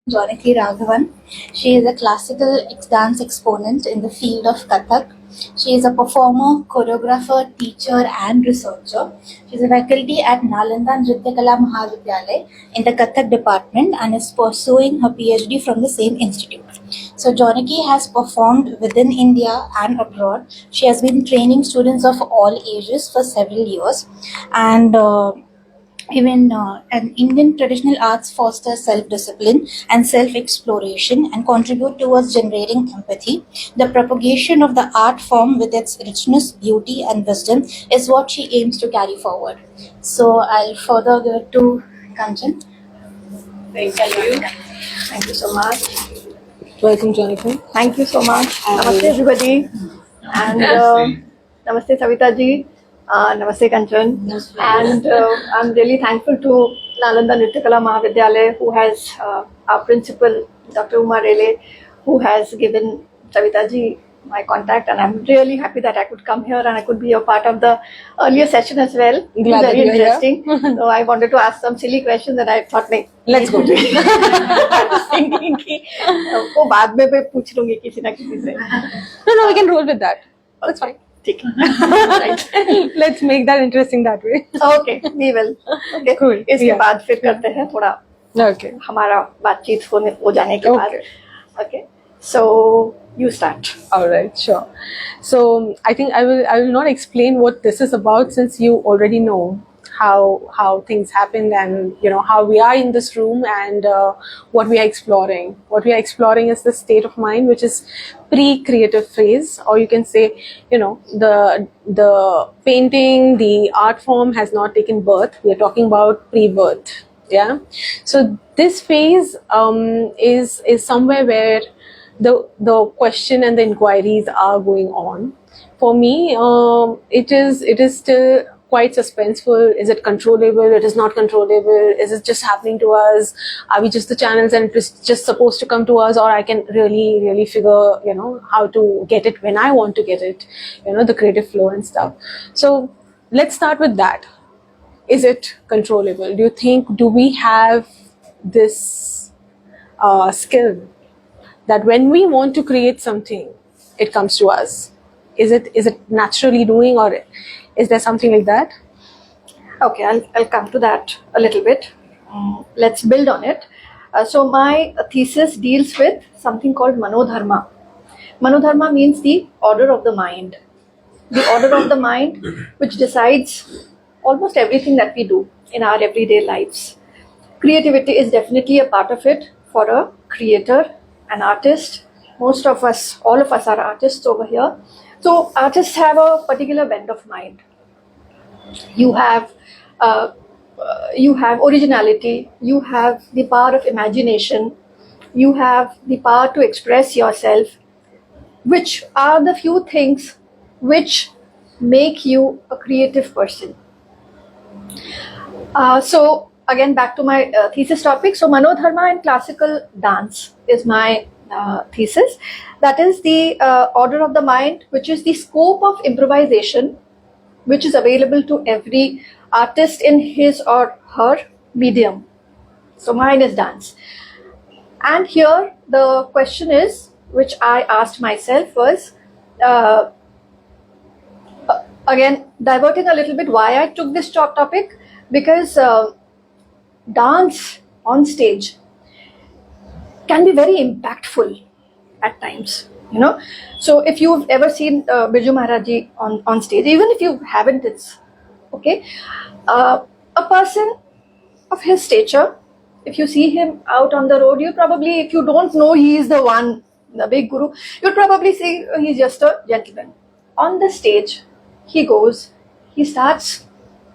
Jonaki Raghavan. She is a classical dance exponent in the field of Kathak. She is a performer, choreographer, teacher, and researcher. She is a faculty at Nalanda Nrityakala Mahavidyalaya in the Kathak department and is pursuing her PhD from the same institute. So, Jonaki has performed within India and abroad. She has been training students of all ages for several years, and even an Indian traditional arts foster self-discipline and self-exploration and contribute towards generating empathy. The propagation of the art form with its richness, beauty, and wisdom is what she aims to carry forward. So I'll further give it to Kanchan. Thank you. Thank you so much. Welcome, Jonathan. Thank you so much. Namaste, everybody. And Namaste, Savita ji. Namaste, Kanchan. And I'm really thankful to Nalanda Nrityakala Mahavidyalaya, who has our principal, Dr. Uma Rele, who has given Savita ji my contact, and I'm really happy that I could come here and I could be a part of the earlier session as well. It was very interesting. So I wanted to ask some silly questions, and I thought, let's go. thinking कि वो बाद में मैं पूछ लूँगी किसी ना किसी से. No, we can roll with that. That's fine. ठीक है. Right. Let's make that interesting that way. Okay, we will. Okay. Cool. इसके बाद फिर करते हैं थोड़ा Okay. हमारा बातचीत हो जाने के बाद. Okay. So you start. All right, sure. So I think I will not explain what this is about, since you already know how things happen, and how we are in this room, and what we are exploring. What we are exploring is the state of mind, which is pre-creative phase, or you can say, the painting, the art form has not taken birth. We are talking about pre-birth. Yeah. So this phase is somewhere where the question and the inquiries are going on. For me, it is still quite suspenseful. Is it controllable? It is not controllable. Is it just happening to us? Are we just the channels and it is just supposed to come to us? Or I can really figure, how to get it when I want to get it, the creative flow and stuff. So let's start with that. Is it controllable? Do we have this skill that when we want to create something, it comes to us? Is it naturally doing, or is there something like that? Okay, I'll come to that a little bit. Let's build on it. So my thesis deals with something called Manodharma. Manodharma means the order of the mind. The order of the mind which decides almost everything that we do in our everyday lives. Creativity is definitely a part of it for a creator, an artist. Most of us, all of us are artists over here. So artists have a particular bent of mind. You have originality, you have the power of imagination, you have the power to express yourself, which are the few things which make you a creative person. So again, back to my thesis topic. So Manodharma in classical dance is my thesis. That is the order of the mind, which is the scope of improvisation which is available to every artist in his or her medium. So mine is dance. And here the question is, which I asked myself, was again diverting a little bit why I took this topic, because dance on stage can be very impactful at times, So if you've ever seen Birju Maharaj ji on stage, even if you haven't, it's okay. A person of his stature, if you see him out on the road, you probably, if you don't know he is the one, the big guru, you'd probably say he's just a gentleman. On the stage, he goes, he starts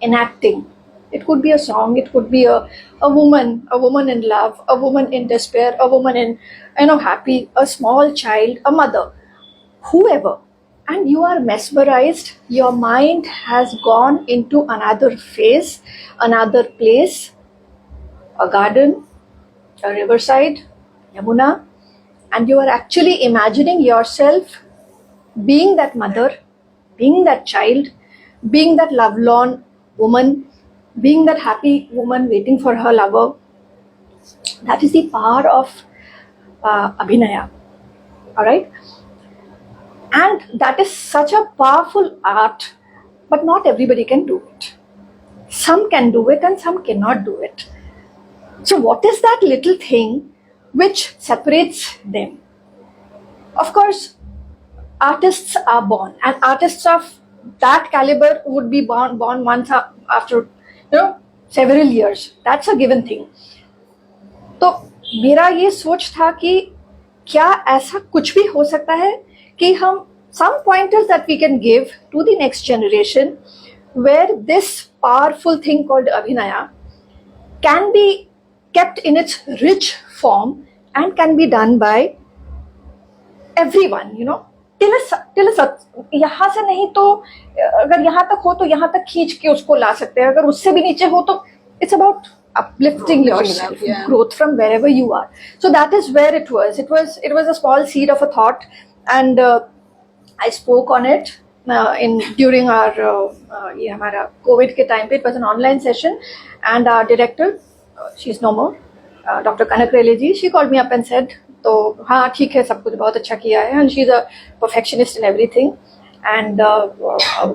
enacting. It could be a song, it could be a woman in love, a woman in despair, a woman in, happy, a small child, a mother, whoever. And you are mesmerized, your mind has gone into another phase, another place, a garden, a riverside, Yamuna, and you are actually imagining yourself being that mother, being that child, being that lovelorn woman, being that happy woman waiting for her lover. That is the power of Abhinaya. All right? And that is such a powerful art, but not everybody can do it. Some can do it and some cannot do it. So, what is that little thing which separates them? Of course, artists are born, and artists of that caliber would be born once after several years. That's a given thing. तो मेरा ये सोच था कि क्या ऐसा कुछ भी हो सकता है कि हम some pointers that we can give to the next generation where this powerful thing called Abhinaya can be kept in its rich form and can be done by everyone, till a यहाँ से नहीं तो अगर यहाँ तक हो तो यहाँ तक खींच के उसको ला सकते हैं, अगर उससे भी नीचे हो तो it's about uplifting yourself, growth from wherever you are. So that is where it was a small seed of a thought, and I spoke on it during our ये हमारा COVID के time पे. It was an online session, and our director, she's no more, Dr. Kathak Exponent ji, she called me up and said, तो हाँ ठीक है, सब कुछ बहुत अच्छा किया है, and she's a perfectionist in everything, and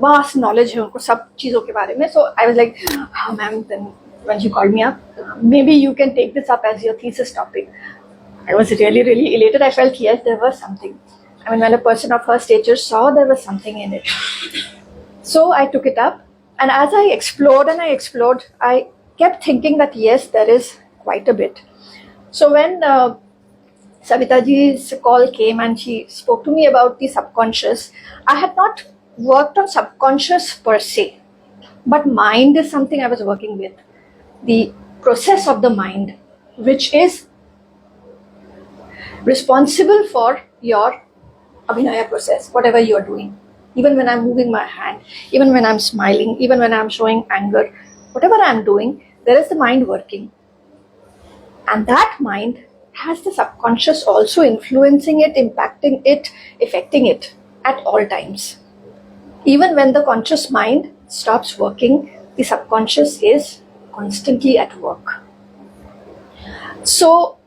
vast knowledge है उनको सब चीज़ों के बारे में. So I was like, oh ma'am, then when she called me up, maybe you can take this up as your thesis topic. I was really, really elated. I felt, yes, there was something. I mean, when a person of her stature saw there was something in it. So I took it up, and as I explored, I kept thinking that yes, there is quite a bit. So when Savita ji's call came and she spoke to me about the subconscious, I had not worked on subconscious per se, but mind is something I was working with. The process of the mind, which is responsible for your Abhinaya process, whatever you are doing. Even when I'm moving my hand, even when I'm smiling, even when I'm showing anger, whatever I'm doing, there is the mind working. And that mind has the subconscious also influencing it, impacting it, affecting it at all times. Even when the conscious mind stops working, the subconscious is constantly at work. So,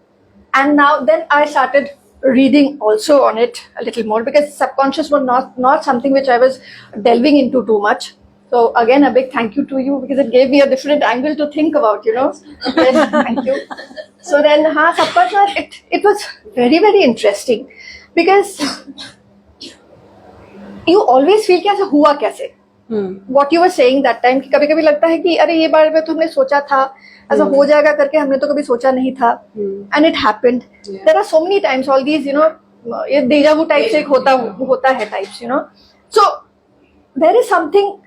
and now then I started reading also on it a little more, because subconscious was not something which I was delving into too much. So again, a big thank you to you, because it gave me a different angle to think about, Yes, thank you. So then, subconscious, it was very, very interesting, because you always feel कि ऐसा हुआ कैसे? What you were saying that time, कि कभी-कभी लगता है कि अरे ये बारे में तो हमने सोचा था, ऐसा हो जाएगा करके हमने तो कभी सोचा नहीं था, and it happened. There are so many times all these, ये deja vu type से होता है types, So there is something,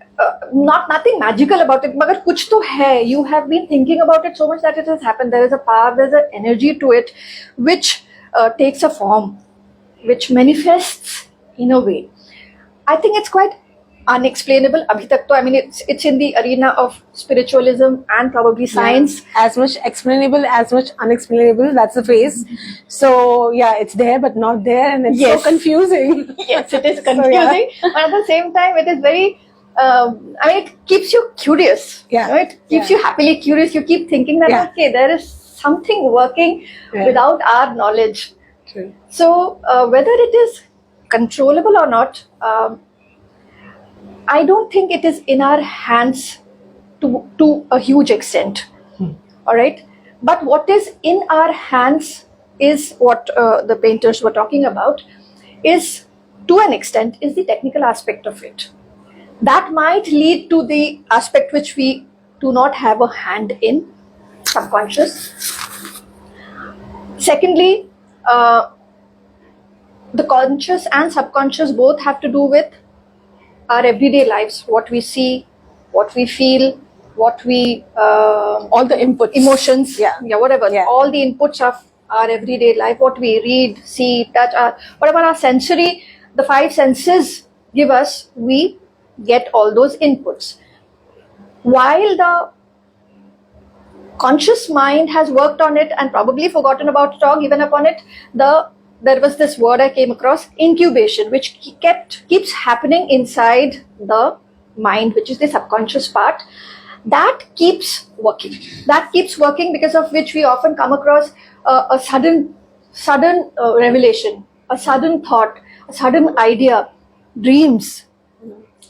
nothing magical about it, मगर कुछ तो है. You have been thinking about it so much that it has happened. There is a power, there is an energy to it, which takes a form, which manifests in a way. I think it's quite unexplainable abhi tak to. I mean, it's in the arena of spiritualism and probably science. Yeah. As much explainable, as much unexplainable. That's the phrase. So yeah, it's there but not there, and it's so confusing. Yes, it is confusing, but at the same time, it is very. I mean, it keeps you curious. Yeah, it keeps you happily curious. You keep thinking that okay, there is something working without our knowledge. True. So whether it is controllable or not, I don't think it is in our hands to a huge extent. All right, but what is in our hands is what the painters were talking about, is to an extent is the technical aspect of it. That might lead to the aspect which we do not have a hand in, subconscious. Secondly, the conscious and subconscious both have to do with our everyday lives, what we see, what we feel, what we all the inputs, emotions, whatever, all the inputs of our everyday life, what we read, see, touch, whatever our sensory, the five senses give us, we get all those inputs. While the conscious mind has worked on it and probably forgotten about it or given up on it, there was this word I came across, incubation, which keeps happening inside the mind, which is the subconscious part. that keeps working. That keeps working, because of which we often come across a sudden revelation, a sudden thought, a sudden idea, dreams.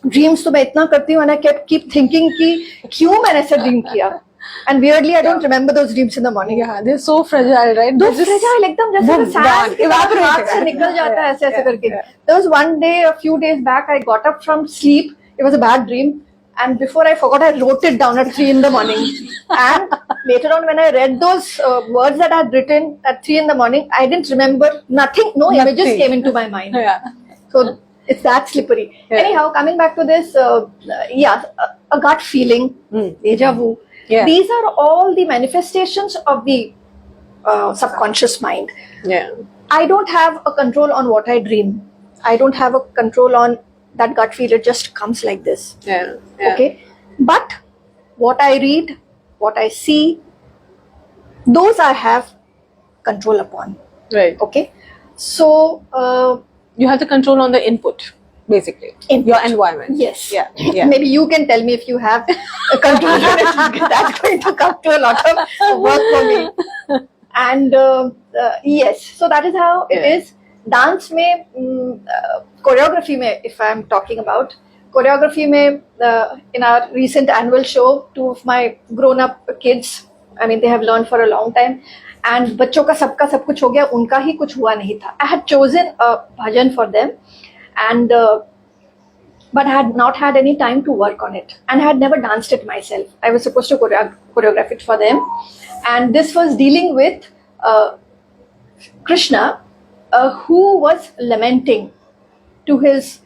Dreams तो मैं इतना करती हूँ, and I keep thinking कि क्यों मैंने ऐसा dream किया. And weirdly, I don't remember those dreams in the morning. Yeah, they're so fragile, right? Those fragile, एकदम जैसे sand के हाथ से निकल जाता है ऐसे करके. There was one day, a few days back, I got up from sleep. It was a bad dream. And before I forgot, I wrote it down at 3 in the morning. And later on, when I read those words that I had written at 3 in the morning, I didn't remember nothing. No images came into my mind. Yeah. So it's that slippery. Yeah. Anyhow, coming back to this, a gut feeling, deja vu. Yeah. These are all the manifestations of the subconscious mind. Yeah. I don't have a control on what I dream. I don't have a control on that gut feel. It just comes like this. Yeah. Yeah. Okay. But what I read, what I see, those I have control upon. Right. Okay. So, You have the control on the input, basically. Your environment. yes. Yeah. Yeah. Maybe you can tell me if you have a control on it. That's going to come to a lot of work for me. And yes, so that is how it is. Dance में, choreography में, if I'm talking about, choreography में, in our recent annual show, 2 of my grown-up kids, I mean, they have learned for a long time, and बच्चों का सबका सब कुछ हो गया, उनका ही कुछ हुआ नहीं था. I had chosen a bhajan for them, and but I had not had any time to work on it, and I had never danced it myself. I was supposed to choreograph it for them, and this was dealing with Krishna, who was lamenting to his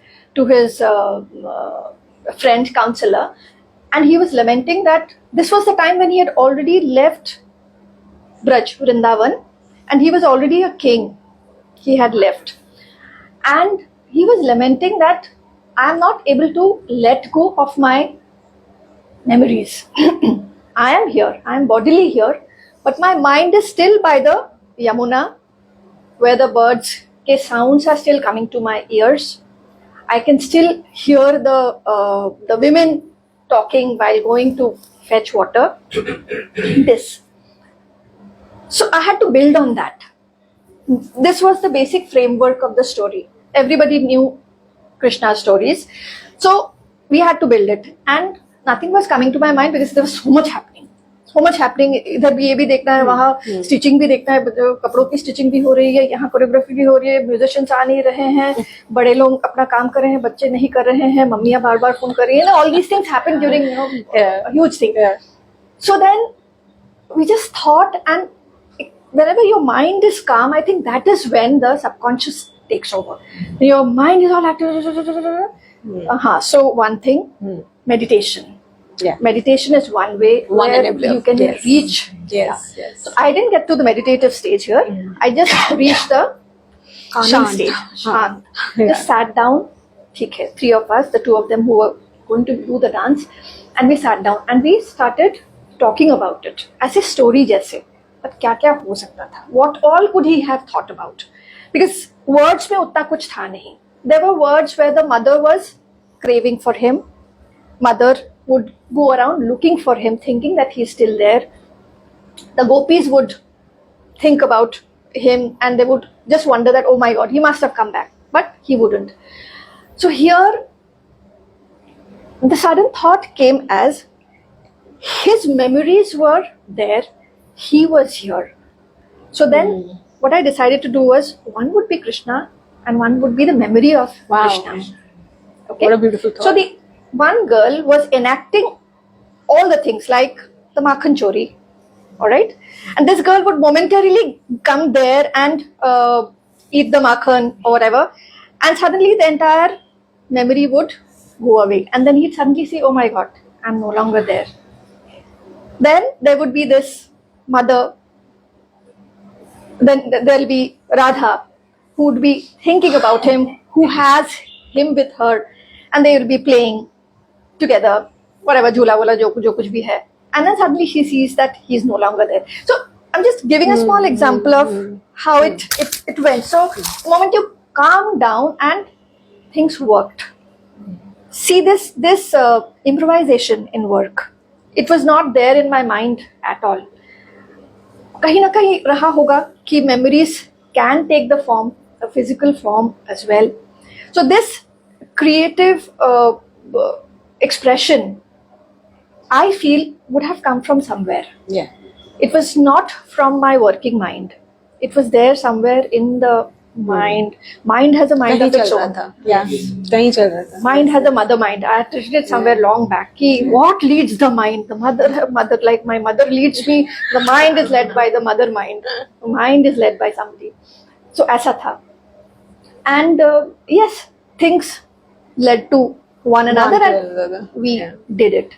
friend counselor, and he was lamenting that this was the time when he had already left Braj, Vrindavan, and he was already a king. He had left, and he was lamenting that I am not able to let go of my memories. I am here, I am bodily here, but my mind is still by the Yamuna, where the birds' sounds are still coming to my ears. I can still hear the women talking while going to fetch water. This. So I had to build on that. This was the basic framework of the story. Everybody knew Krishna's stories. So we had to build it. And nothing was coming to my mind because there was so much happening. So much happening. इधर भी ये भी देखना है, वहाँ stitching भी देखना है, कपड़ों की स्टिचिंग भी हो रही है, यहाँ कोरियोग्राफी भी हो रही है, म्यूजिशियंस आ नहीं रहे हैं, बड़े लोग अपना काम कर रहे हैं, बच्चे नहीं कर रहे हैं, मम्मियाँ बार बार फोन कर रही हैं. All these things happen during a huge thing. So then we just thought, and whenever your mind is calm, I think that is when the subconscious takes over. Your mind is all active. So one thing, meditation. Yeah. Meditation is one way where you can reach. Yes. So I didn't get to the meditative stage here. I just reached the calming stage. Shant. Just sat down. ठीक है. 3 of us, the 2 of them who were going to do the dance, and we sat down and we started talking about it as a story जैसे. But क्या हो सकता था? What all could he have thought about? Because words में उतना कुछ था नहीं. There were words where the mother was craving for him. Mother would go around looking for him, thinking that he's still there. The gopis would think about him and they would just wonder that, oh my God, he must have come back. But he wouldn't. So here, the sudden thought came as his memories were there. He was here. So then what I decided to do was, one would be Krishna and one would be the memory of Krishna. Okay? What a beautiful thought. So the one girl was enacting all the things like the Makhan Chori. Alright? And this girl would momentarily come there and eat the Makhan or whatever. And suddenly the entire memory would go away. And then he'd suddenly say, oh my God, I'm no longer there. Then there would be this mother, then there'll be Radha, who would be thinking about him, who has him with her, and they will be playing together, whatever, jhula wala jo kuch bhi hai. And then suddenly she sees that he's no longer there. So I'm just giving a small example of how it went. So the moment you calm down and things worked. See this improvisation in work. It was not there in my mind at all. कहीं ना कहीं रहा होगा कि memories can take the form, a physical form as well. So this creative expression, I feel, would have come from somewhere. Yeah. It was not from my working mind. It was there somewhere in the mind. Mind has a mind कहीं of चल its रहा own. था. Yeah. कहीं चल रहा था. Mind has a mother mind. I had written it somewhere long back. Ki, what leads the mind? The mother, like my mother leads me. The mind is led by the mother mind. The mind is led by somebody. So ऐसा था. And yes, things led to one another, and we did it.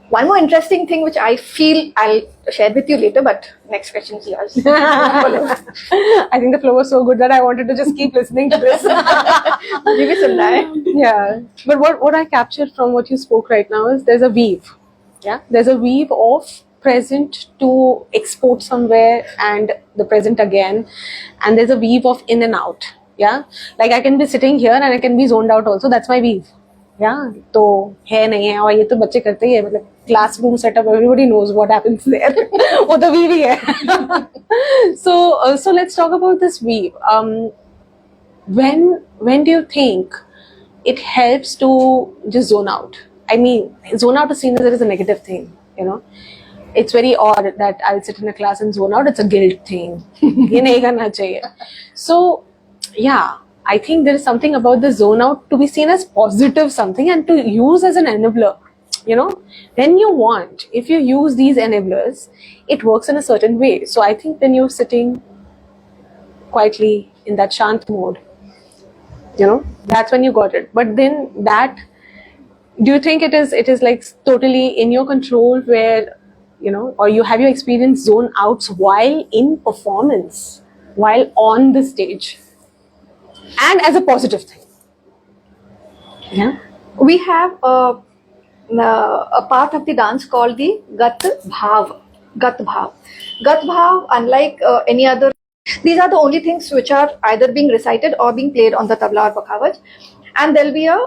One more interesting thing which I feel I'll share with you later, but next question is yours. I think the flow was so good that I wanted to just keep listening to this. ये भी सुनना है. Yeah. But what I captured from what you spoke right now is there's a weave. Yeah. There's a weave of present to export somewhere and the present again. And there's a weave of in and out. Yeah. Like I can be sitting here and I can be zoned out also. That's my weave. Yeah. तो है नहीं है और ये तो बच्चे करते ही है मतलब classroom setup everybody knows what happens there. वो तो weave ही है. So let's talk about this weave. When do you think it helps to just zone out? I mean, zone out is seen as a negative thing, you know. It's very odd that I'll sit in a class and zone out. It's a guilt thing. ये नहीं करना चाहिए. So, yeah, I think there is something about the zone out to be seen as positive something and to use as an enabler. You know, when you want, if you use these enablers, it works in a certain way. So I think when you're sitting quietly in that shant mode, you know, that's when you got it. But then that, do you think it is like totally in your control where, you know, or you have your experience zone outs while in performance, while on the stage, and as a positive thing? Yeah. We have a part of the dance called the Gat Bhav. Gat Bhav. Gat Bhav, unlike any other, these are the only things which are either being recited or being played on the tabla or pakhavaj. And there'll be a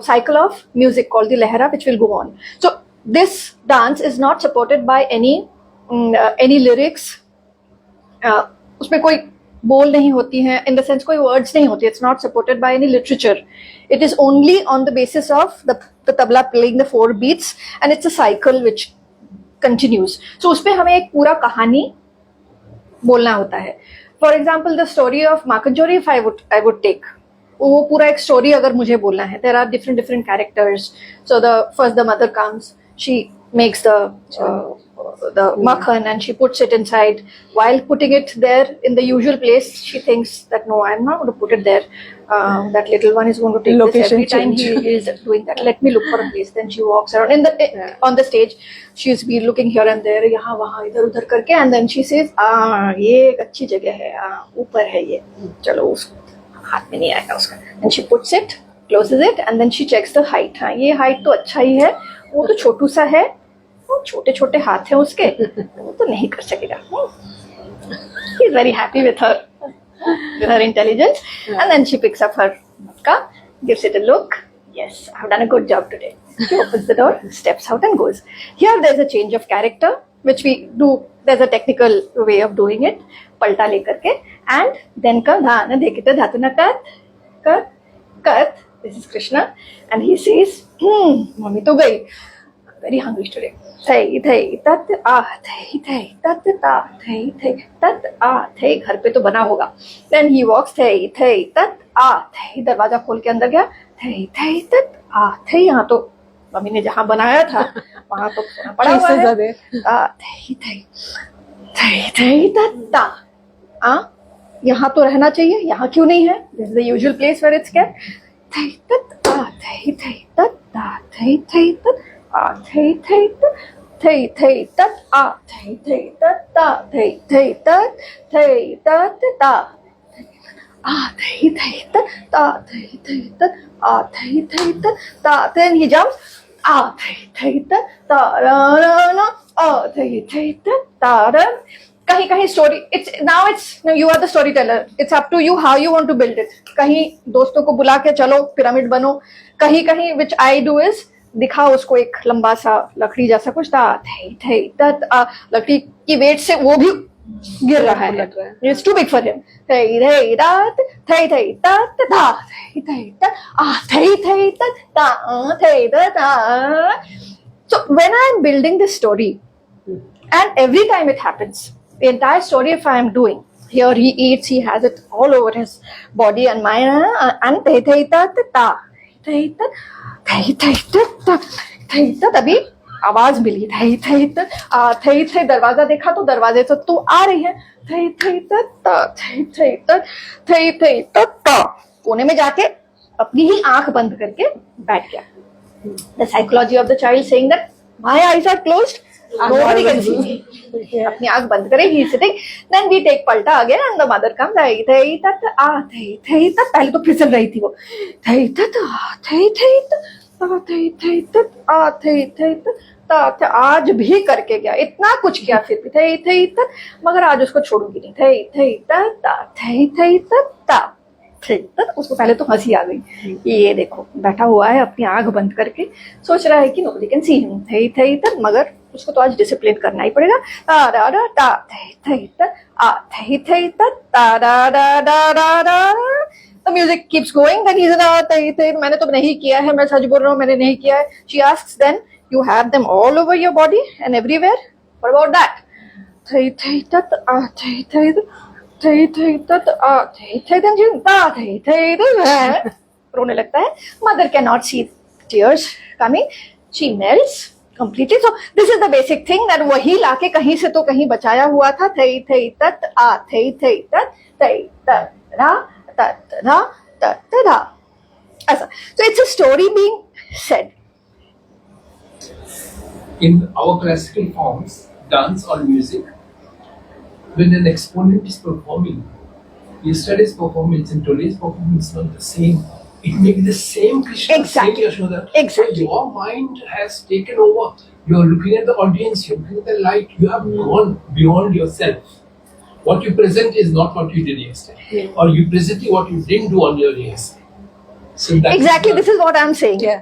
cycle of music called the lehra, which will go on. So this dance is not supported by any lyrics. उसमें कोई बोल नहीं होती हैं, in the sense कोई words नहीं होती. It's not supported by any literature. It is only on the basis of the tabla playing the 4 beats, and it's a cycle which continues. So उसपे हमें एक पूरा कहानी बोलना होता है. For example, the story of Makanjori, if I would take, वो पूरा एक story अगर मुझे बोलना है, there are different characters. So first the mother comes, she makes the makhan and she puts it inside. While putting it there in the usual place, she thinks that no, I'm not going to put it there. That little one is going to take Location this every time he is doing that. Let me look for a place. Then she walks around on the stage. She's been looking here and there, यहाँ वहाँ इधर उधर करके, and then she says, ये एक अच्छी जगह है, ऊपर है ये, चलो उसको हाथ में नहीं आएगा उसका. And she puts it, closes it, and then she checks the height. हाँ ये height तो अच्छा ही है, वो तो छोटू सा है, वो छोटे छोटे हाथ हैं उसके, वो तो नहीं कर सकेगा. He's very happy with her intelligence, and then she picks up her matka, gives it a look. Yes, I've done a good job today. She opens the door, steps out and goes. Here there's a change of character, which we do. There's a technical way of doing it. Palta lekar ke, and then ka dhana dekita dhatuna kat. This is Krishna, and he says, "Mummy to gayi. Very hungry today. Thai tat thai tat ta thai tat thai घर पे तो बना होगा." Then he walks thai tat thai, दरवाजा खोल के अंदर गया, thai tat thai, यहाँ तो मम्मी ने जहाँ बनाया था वहाँ तो पड़ा हुआ है, thai tat ta, यहाँ तो रहना चाहिए, यहाँ क्यों नहीं है? This is the usual place where it's kept. Thai tat thai tat thai tat thai thai tat thai tat ta thai tat thai tat ta thai tat ta thai tat thai tat ta. Then he jumps, thai tat ta thai tat ta. कहीं कहीं story, it's you are the storyteller. It's up to you how you want to build it. कहीं दोस्तों को बुला के चलो pyramid बनो, कहीं कहीं which I do is दिखा उसको एक लंबा सा लकड़ी जैसा कुछ था, लकड़ी की वेट से वो भी गिर रहा है, it's too big for him. So when I am building this story, and every time it happens, the entire story if I am doing, here he eats, he has it all over his body and mind, and तभी आवाज मिली, दरवाजा देखा तो दरवाजे से तू आ रही है, कोने में जाके अपनी ही आंख बंद करके बैठ गया. The psychology of the child saying that my eyes are closed, nobody can see me. अपनी आंख बंद करे, he is sitting. Then we take पलटा again and the mother comes. पहले तो फिसल रही थी वो, आज भी करके गया, इतना कुछ किया फिर भी मगर आज उसको छोड़ूंगी नहीं. उसको पहले तो हंसी आ गई, ये देखो बैठा हुआ है अपनी आंख बंद करके, सोच रहा है कि nobody can see him, मगर उसको तो आज डिसिप्लिन करना ही पड़ेगा. The music keeps going, then he's मैंने तो नहीं किया है, मैं सच बोल रहा हूँ, मैंने नहीं किया है. She asks, then you have them all over your body and everywhere, what about that? रोने लगता है. Mother cannot see tears coming, she melts completely. So this is the basic thing, that वही लाके कहीं से तो कहीं बचाया हुआ था. ऐसा. So it's a story being said. In our classical forms, dance or music, when an exponent is performing, yesterday's performance and today's performance is not the same. It may be the same Krishna, Exactly. same Yashoda. Exactly. So your mind has taken over. You are looking at the audience, you are looking at the light. You have gone beyond yourself. What you present is not what you did yesterday, or you presenting what you didn't do on your yesterday. So that Exactly, this is what I'm saying. Yeah.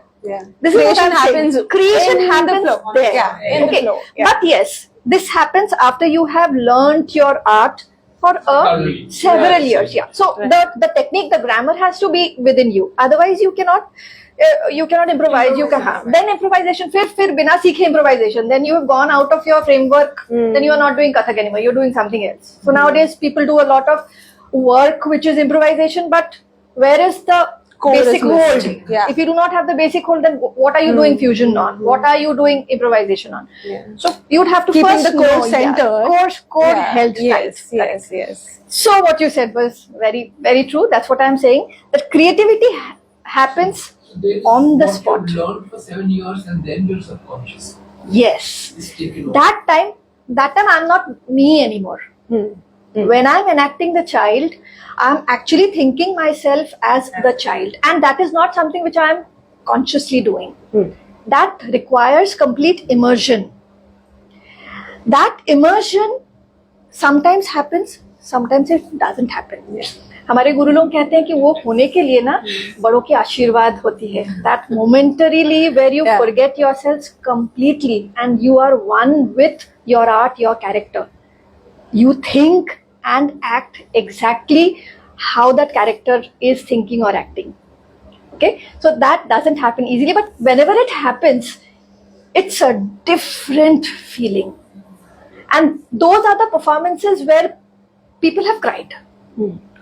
This is what Creation I'm happens saying. Creation in the happens flow. there. Yeah, in the flow. Yeah. But yes, this happens after you have learnt your art for several years. Yeah. So the technique, the grammar has to be within you. Otherwise, you cannot improvise. You can then improvisation. फिर बिना सीखे improvisation. Then you have gone out of your framework. Then you are not doing Kathak anymore. You're doing something else. So nowadays, people do a lot of work which is improvisation. But where is the basic hold? Yeah. If you do not have the basic hold, then what are you doing fusion on? What are you doing improvisation on? Yeah. So you'd have to Keeping first the core know, centered. core held tight. Yes. So what you said was very, very true. That's what I'm saying. That creativity happens on the spot. You learned for 7 years and then your subconscious Yes. is taken over. That time I'm not me anymore. When I'm enacting the child, I'm actually thinking myself as the child, and that is not something which I'm consciously doing. That requires complete immersion. That immersion sometimes happens, sometimes it doesn't happen. हमारे गुरु लोग कहते हैं कि वो होने के लिए ना बड़ों की आशीर्वाद होती है. That momentarily where you forget yourselves completely and you are one with your art, your character. You think and act exactly how that character is thinking or acting. Okay, so that doesn't happen easily, but whenever it happens, it's a different feeling. And those are the performances where people have cried.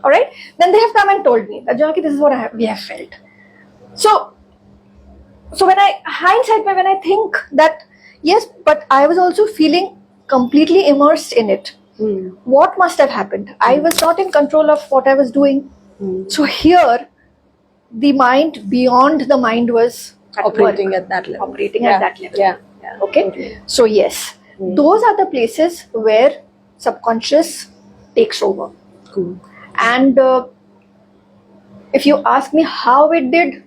All right, then they have come and told me that Jonaki, this is what we have felt. So when I think that yes, but I was also feeling completely immersed in it. What must have happened? I was not in control of what I was doing. So here, the mind beyond the mind was Operating at that level. At that level. Yeah. Okay. Okay. So yes, those are the places where subconscious takes over. Cool. And if you ask me how it did,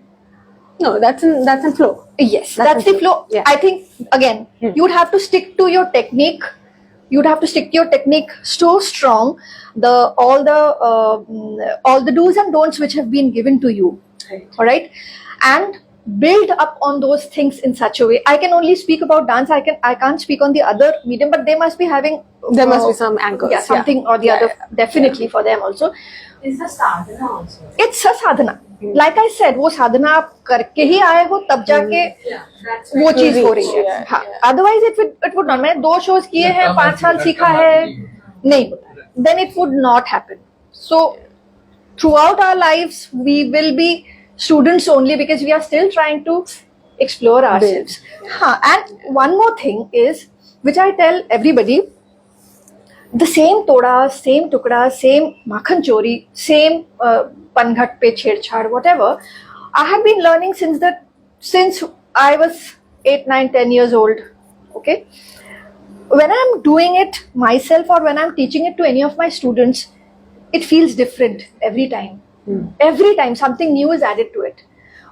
No, that's in flow. yes, that's the flow. Yeah. I think again, you'd have to stick to your technique. You'd have to stick to your technique so strong. All the do's and don'ts which have been given to you. Right. All right, and build up on those things in such a way. I can only speak about dance. I can't speak on the other medium, but they must be having. There must be some anchors. Yeah, something or the other, definitely for them also. Is the sadhana also? It's a sadhana. Like I said, वो साधना आप करके ही आए हो तब जाके वो चीज हो रही है. हाँ. Otherwise it would not. मैंने 2 shows किए हैं, 5 साल सीखा है, नहीं होता. Then it would not happen. So throughout our lives we will be students only because we are still trying to explore ourselves. हाँ. And one more thing is, which I tell everybody, the same toda, same tukda, same makhan chori, same panghat pe chhedchhad, whatever, I have been learning since I was 8, 9, 10 years old. Okay, when I'm doing it myself or when I'm teaching it to any of my students, it feels different every time. Every time something new is added to it.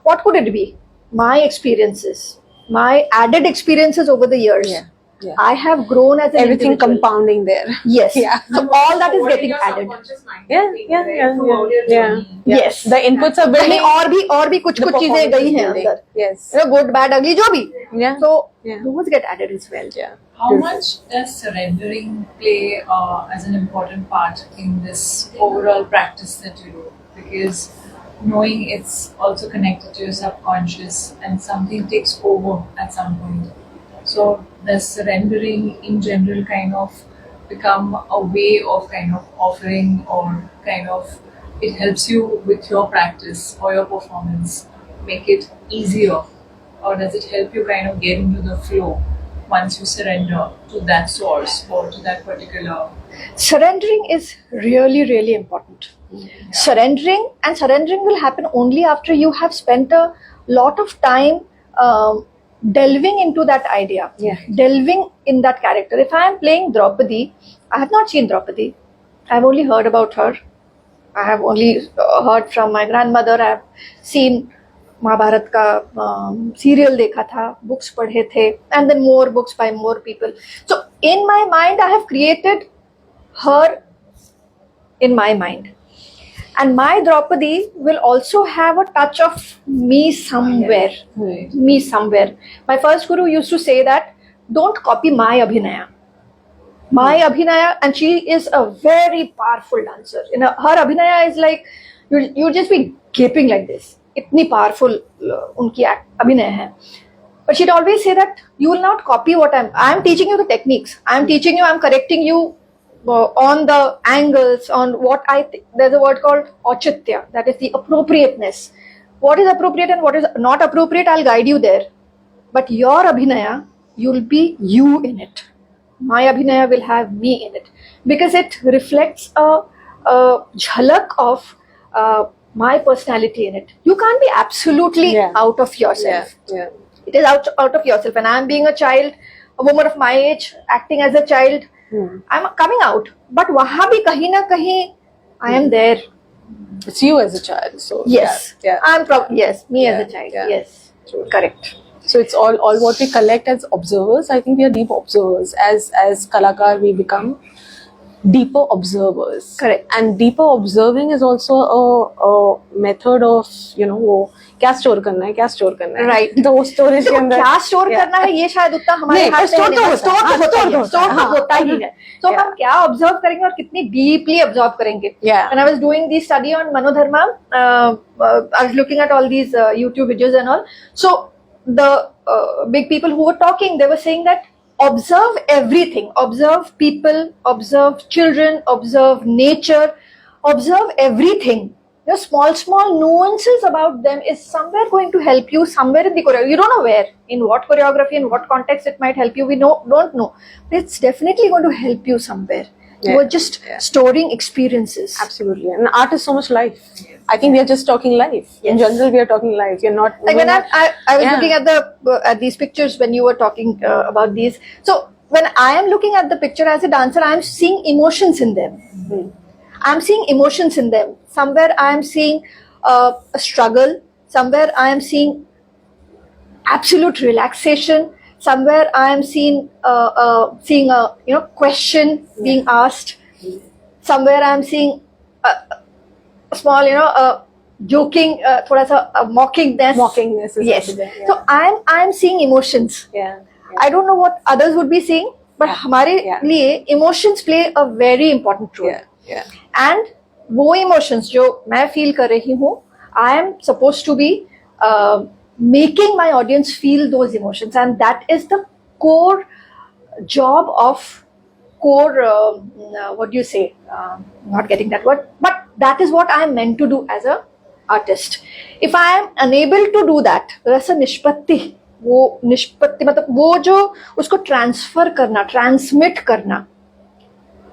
What could it be? My experiences, my added experiences over the years. Yeah. I have grown as an Everything individual. compounding there. Yes. Yeah. So all that is getting added. Yeah. Yes. The inputs are building. और भी कुछ चीजें गई हैं अंदर. Yes. Good, bad, ugly, जो भी. Yeah. So Yeah. those get added as well. Yeah. How much does surrendering play as an important part in this overall practice that you do? Because knowing it's also connected to your subconscious and something takes over at some point. So does surrendering in general kind of become a way of kind of offering, or kind of it helps you with your practice or your performance, make it easier? Or does it help you kind of get into the flow once you surrender to that source or to that particular? Surrendering is really, really important. Surrendering will happen only after you have spent a lot of time delving into that idea, delving in that character. If I am playing Draupadi, I have not seen Draupadi. I have only heard about her. I have only heard from my grandmother. I have seen Mahabharat का serial देखा था, books पढ़े थे, and then more books by more people. So in my mind, I have created her in my mind. And my Draupadi will also have a touch of me somewhere. Me somewhere. My first guru used to say that, don't copy my Abhinaya. My Abhinaya, and she is a very powerful dancer. Her Abhinaya is like, you'll just be gaping like this. Itni powerful unki Abhinaya hai. But she'd always say that, you will not copy what I'm teaching you the techniques. I'm teaching you, I'm correcting you on the angles, on what there's a word called auchitya, that is the appropriateness. What is appropriate and what is not appropriate, I'll guide you there. But your Abhinaya, you'll be you in it. My Abhinaya will have me in it. Because it reflects a jhalak of my personality in it. You can't be absolutely out of yourself. Yeah. It is out of yourself. And I'm being a child, a woman of my age, acting as a child, I'm coming out, but wahan bhi kahin na kahin, I am there. It's you as a child. So yes, I'm yes, me as a child. Yeah. Yes, correct. So it's all what we collect as observers. I think we are deep observers. As kalakar, we become deeper observers. Correct. And deeper observing is also a method of वो क्या store करना है right. तो वो storage के अंदर क्या store करना है ये शायद उतना हमारे हाथ में स्टोर होता ही है. तो हम क्या ऑब्जर्व करेंगे और कितनी डीपली ऑब्जर्व करेंगे. When I was doing the study on Manodharma, I was looking at all these YouTube videos and all. So the big people who were talking, they were saying that observe everything, observe people, observe children, observe nature, observe everything. The small nuances about them is somewhere going to help you somewhere in the choreography. You don't know where, in what choreography, in what context it might help you. We don't know. But it's definitely going to help you somewhere. You are just storing experiences. Absolutely. And art is so much life. I think we are just talking life. In general, we are talking life. You're not. Like when I was looking at these pictures when you were talking about these. So when I am looking at the picture as a dancer, I am seeing emotions in them. I'm seeing emotions in them. Somewhere I am seeing a struggle. Somewhere I am seeing absolute relaxation. Somewhere I am seeing a question being asked. Somewhere I am seeing a small joking, thoda sa mockingness. Mockingness is Yes. also there, yeah. So I'm seeing emotions. Yeah. I don't know what others would be seeing, but हमारे Yeah. लिए emotions play a very important role. Yeah. Yeah. And वो emotions जो मैं feel कर रही हूँ, I am supposed to be making my audience feel those emotions, and that is the core job of what do you say? Not getting that word, but that is what I am meant to do as a artist. If I am unable to do that, वैसे निष्पत्ति मतलब वो जो उसको transfer करना, transmit करना,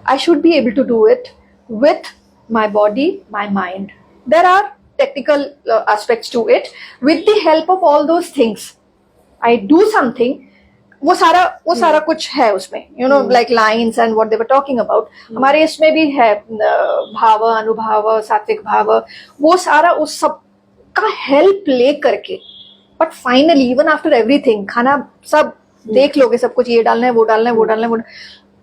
I should be able to do it with my body, my mind. There are technical aspects to it. With the help of all those things, I do something. वो सारा कुछ है उसमें, you know, like lines and what they were talking about. हमारे इसमें भी है भाव, अनुभाव, सात्विक भाव, वो सारा उस सब का हेल्प ले करके. But finally even after everything, खाना सब देख लोगे, सब कुछ ये डालना है, वो डालना है, वो डालना है, वो,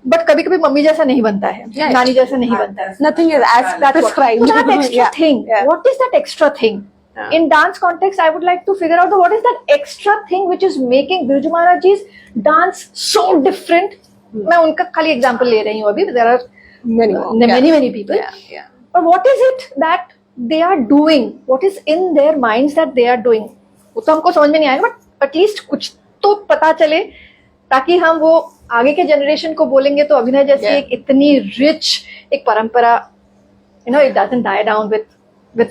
बट कभी कभी मम्मी जैसा नहीं बनता है, नानी जैसा नहीं बनता है. Nothing is as prescribed. So that extra thing, what is that extra thing? In dance context, I would like to figure out what is that extra thing which is making Birju Maharaj ji's dance so different. मैं उनका खाली example ले रही हूँ अभी. There are many people. Yeah. But what is it that they are doing? What is in their minds that they are doing? वो तो हमको समझ में नहीं आएगा, but at least कुछ तो पता चले, ताकि हम वो आगे के जनरेशन को बोलेंगे तो अभिनय जैसी एक इतनी रिच एक परंपरा, you know, it doesn't die down with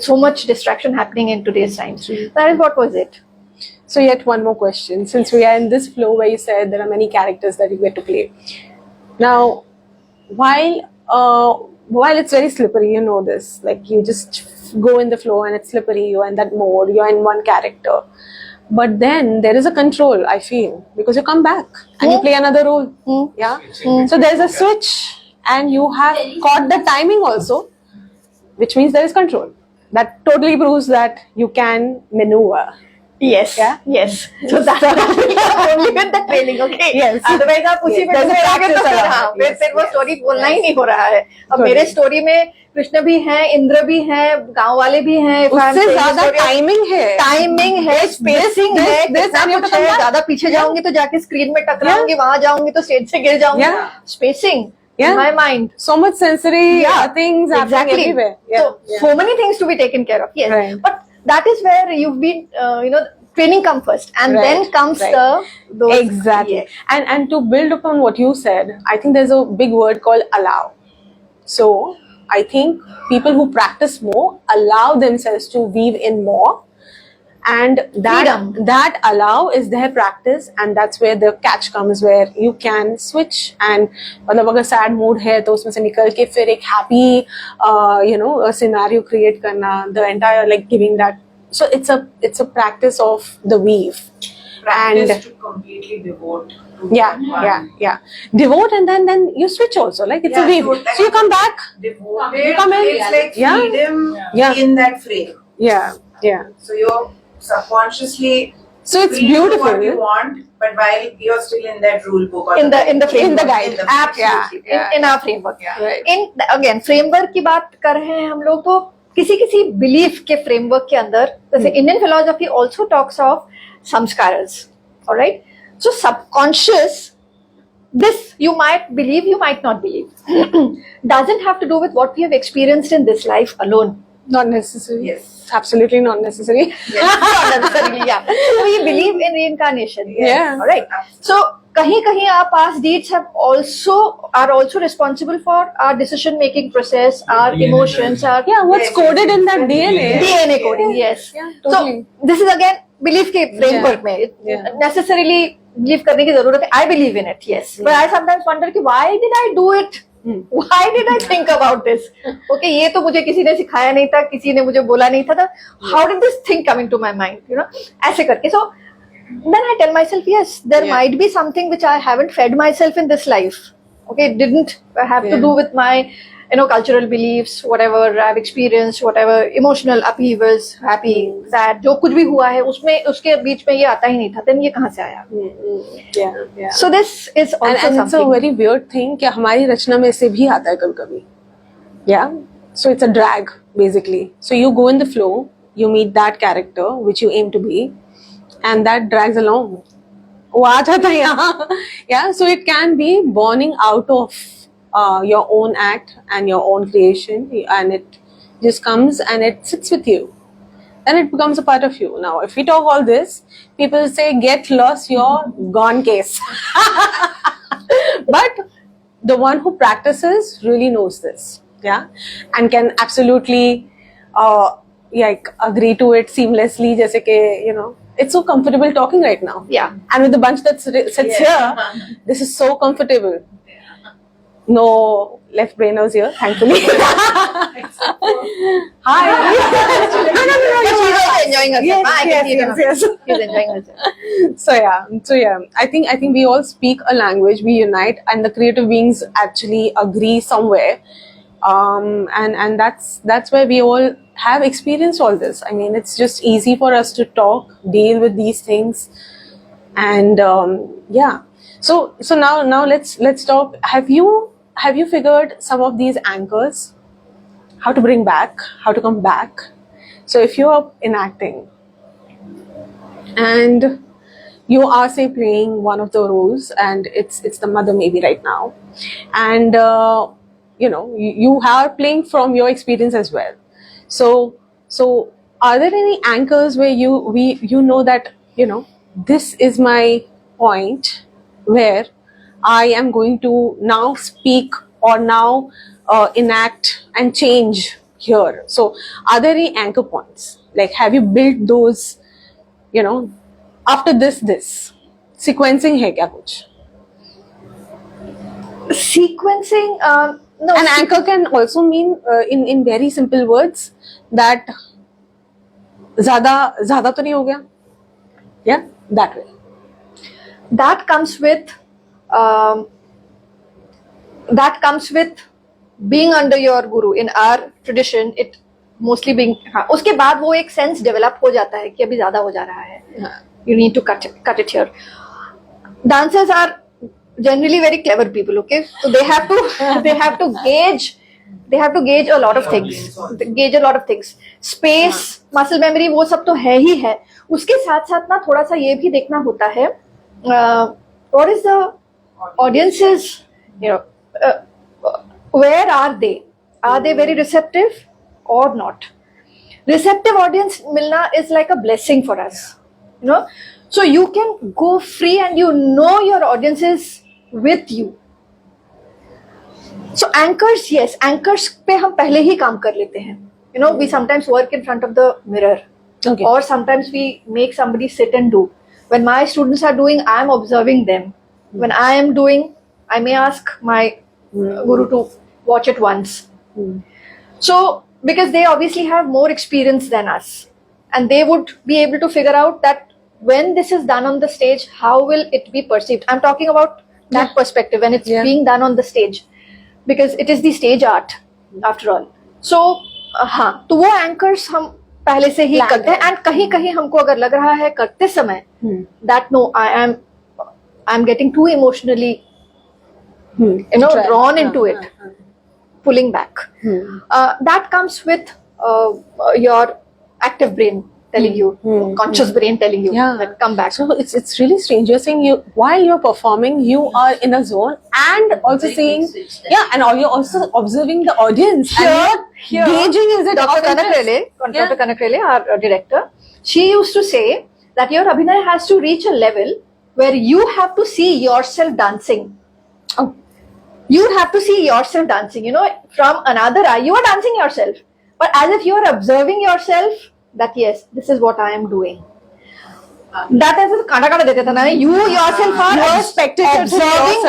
so much distraction happening in today's times. That is what was it. So yet one more question, since we are in this flow where you said there are many characters that you get to play. Now, while it's very slippery, you know this, like you just go in the flow and it's slippery, you're in that mode, you're in one character. But then there is a control, I feel, because you come back and you play another role. Yeah. So there's a switch and you have caught the timing also, which means there is control. That totally proves that you can maneuver. Yes. Yeah? Yes. So that's only with the training, okay? Yes. Otherwise आप उसी में There's a आगे तो practice फिर around. हाँ, फिर वो Yes. Story बोलना ही नहीं हो रहा है. अब Totally. मेरे स्टोरी में कृष्ण भी हैं, इंद्र भी हैं, गांव वाले भी हैं. उससे ज्यादा टाइमिंग है, स्पेसिंग है, कितना कुछ है. ज्यादा पीछे जाऊंगी तो जाके स्क्रीन में टकराऊंगी, वहां जाऊंगी तो स्टेज से गिर जाऊंगी. Spacing in my mind. So much sensory things happening everywhere. So many things to be taken care of. Yes. Right. But that is where you've been, training come first, and then comes those. Exactly. Yes. And to build upon what you said, I think there's a big word called allow. So I think people who practice more allow themselves to weave in more. And that allow is their practice, and that's where the catch comes, where you can switch. And मतलब अगर sad mood है तो उसमें से निकल के फिर एक happy a scenario create करना, the entire like giving that. So it's a practice of the weave. Practice And to completely devote to yeah devote, and then you switch also, like it's a weave. So you come back, devoted. You come in. It's like Yeah. freedom in that frame. yeah So you're subconsciously so it's free to do beautiful. what you want, but while you're still in that rule book or In the framework. In the guide. Absolutely. Yeah. In our framework. Right. Again, framework की बात कर रहे हैं हम लोग, तो किसी belief के फ्रेमवर्क के अंदर, जैसे Indian philosophy also talks of sanskaras. Alright. So subconscious, this you might believe, you might not believe, doesn't have to do with what we have experienced in this life alone. Not necessary. Yes. Absolutely not necessary. Not necessarily, yeah. So we believe in reincarnation. Yeah. All right. So kahin our past deeds are also responsible for our decision making process, our DNA emotions, our What's coded in that DNA? coding. Yes. Yeah, totally. So this is again belief के framework में. Necessarily believe करने की जरूरत है. I believe in it. Yes. But I sometimes wonder कि why did I do it? Why did I think about this? Okay, ये तो मुझे किसी ने सिखाया नहीं था, किसी ने मुझे बोला नहीं था. How did this thing come into my mind? ऐसे करके. So then I tell myself, yes, there might be something which I haven't fed myself in this life. Okay, it didn't have to do with my cultural beliefs, whatever I've experienced, whatever emotional upheavals, happy, sad, जो कुछ भी हुआ है उसमें उसके बीच में ये आता ही नहीं था. Then ये कहाँ से आया? Yeah. So this is also and something. it's a very weird thing कि हमारी रचना में से भी आता है कभी-कभी. Yeah. So it's a drag basically. So you go in the flow you meet that character which you aim to be, and that drags along. Yeah, so it can be burning out of your own act and your own creation, and it just comes and it sits with you, and it becomes a part of you. Now, if we talk all this, people say, get lost, you're gone case. But the one who practices really knows this, yeah, and can absolutely like agree to it seamlessly. Jaise ke, it's so comfortable talking right now. Yeah. And with the bunch that sits here, this is so comfortable. No left brainers here, thankfully. Hi. But she's also enjoying herself. Yes, I can see it in her yes. face. She's enjoying herself. So yeah, I think we all speak a language, we unite, and the creative beings actually agree somewhere, and that's where we all have experienced all this. I mean, it's just easy for us to talk, deal with these things, and yeah. So now let's talk. Have you figured some of these anchors, how to bring back, how to come back? So if you are enacting and you are, say, playing one of the roles, and it's the mother maybe right now, and you are playing from your experience as well. So are there any anchors where you know that this is my point where I am going to now speak or now enact and change here? So are there any anchor points? Like, have you built those, after this sequencing hai kya kuch? Sequencing, no. An anchor can also mean in very simple words that ज़्यादा तो नहीं हो गया, yeah, that way. That comes with being under your guru. In our tradition, it mostly being, उसके बाद वो एक sense develop हो जाता है कि अभी ज़्यादा हो जा रहा है. You need to cut it here. Dancers are generally very clever people, okay? So they have to gauge a lot of things. Space, muscle memory, वो सब तो है ही है. उसके साथ साथ ना थोड़ा सा ये भी देखना होता है, what is the audiences, where are they? Are they very receptive or not? Receptive audience milna is like a blessing for us, So you can go free and your audience is with you. So anchors, yes, anchors पे हम पहले ही काम कर लेते हैं. We sometimes work in front of the mirror. Okay. Or sometimes we make somebody sit and do. When my students are doing, I am observing them. When I am doing, I may ask my guru to watch it once. So, because they obviously have more experience than us, and they would be able to figure out that when this is done on the stage, how will it be perceived? I'm talking about that perspective when it's being done on the stage, because it is the stage art after all. So, तो वो anchors हम पहले से ही करते हैं, and कहीं हमको अगर लग रहा है करते समय that no, I'm getting too emotionally drawn into it, pulling back. That comes with your active brain telling you, conscious brain telling you that come back. So it's really strange. You're saying while you're performing, you are in a zone, and also saying, and you're also observing the audience. Here, gauging is it Dr. Kanak Rele, our director, she used to say that your abhinay has to reach a level where you have to see yourself dancing. Oh. You have to see yourself dancing, from another eye. You are dancing yourself, but as if you are observing yourself, that yes, this is what I am doing. That is you yourself are a spectator observing.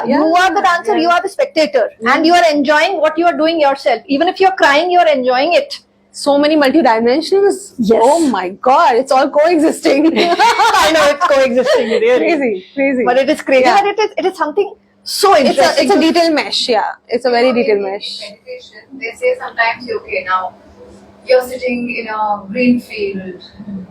You are the dancer, you are the spectator, and you are enjoying what you are doing yourself. Even if you are crying, you are enjoying it. So many multi-dimensions. Yes. Oh my God, it's all coexisting. I know it's coexisting. Really. Crazy. But it is crazy. Yeah. And it is something so interesting. It's a detailed mesh. Yeah, it's a very detailed mesh. Meditation, they say sometimes, okay, now you're sitting in a green field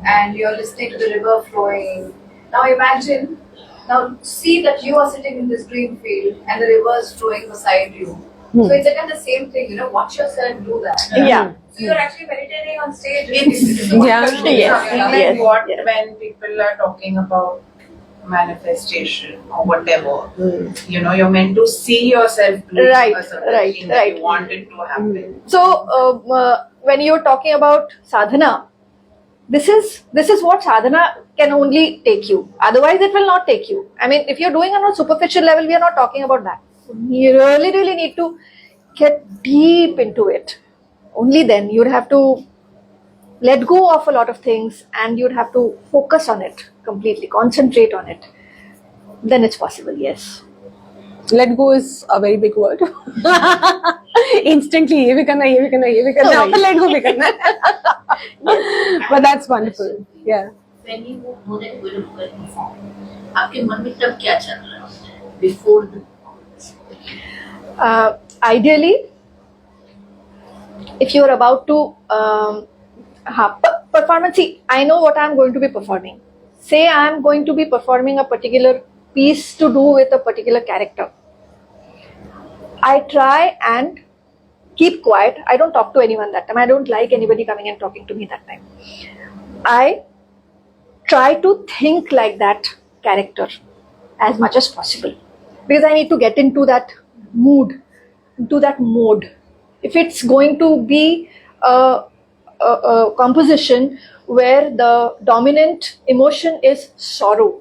and you're listening to the river flowing. Now see that you are sitting in this green field and the river is flowing beside you. Hmm. So it's a kind of same thing, watch yourself do that. Yeah. So you're actually meditating on stage. It's Yeah. Yes. like Yes. what Yes. when people are talking about manifestation or whatever, you're meant to see yourself do Right, a certain right, thing that right. you want it to happen. So when you're talking about sadhana, this is what sadhana can only take you. Otherwise, it will not take you. I mean, if you're doing on a superficial level, we are not talking about that. You really need to get deep into it. Only then you'd have to let go of a lot of things, and you'd have to focus on it completely, concentrate on it. Then it's possible. Yes. Let go is a very big word. Instantly, ये भी करना, ये भी करना, ये भी करना, अब let go भी करना. But that's wonderful. Yeah. When you know that you will perform, आपके मन में तब क्या चल रहा होता है before the performance? Ideally, if you're about to performance, see, I know what I'm going to be performing. Say I'm going to be performing a particular piece to do with a particular character. I try and keep quiet. I don't talk to anyone that time. I don't like anybody coming and talking to me that time. I try to think like that character as much as possible, because I need to get into that mood, into that mode. If it's going to be a composition where the dominant emotion is sorrow,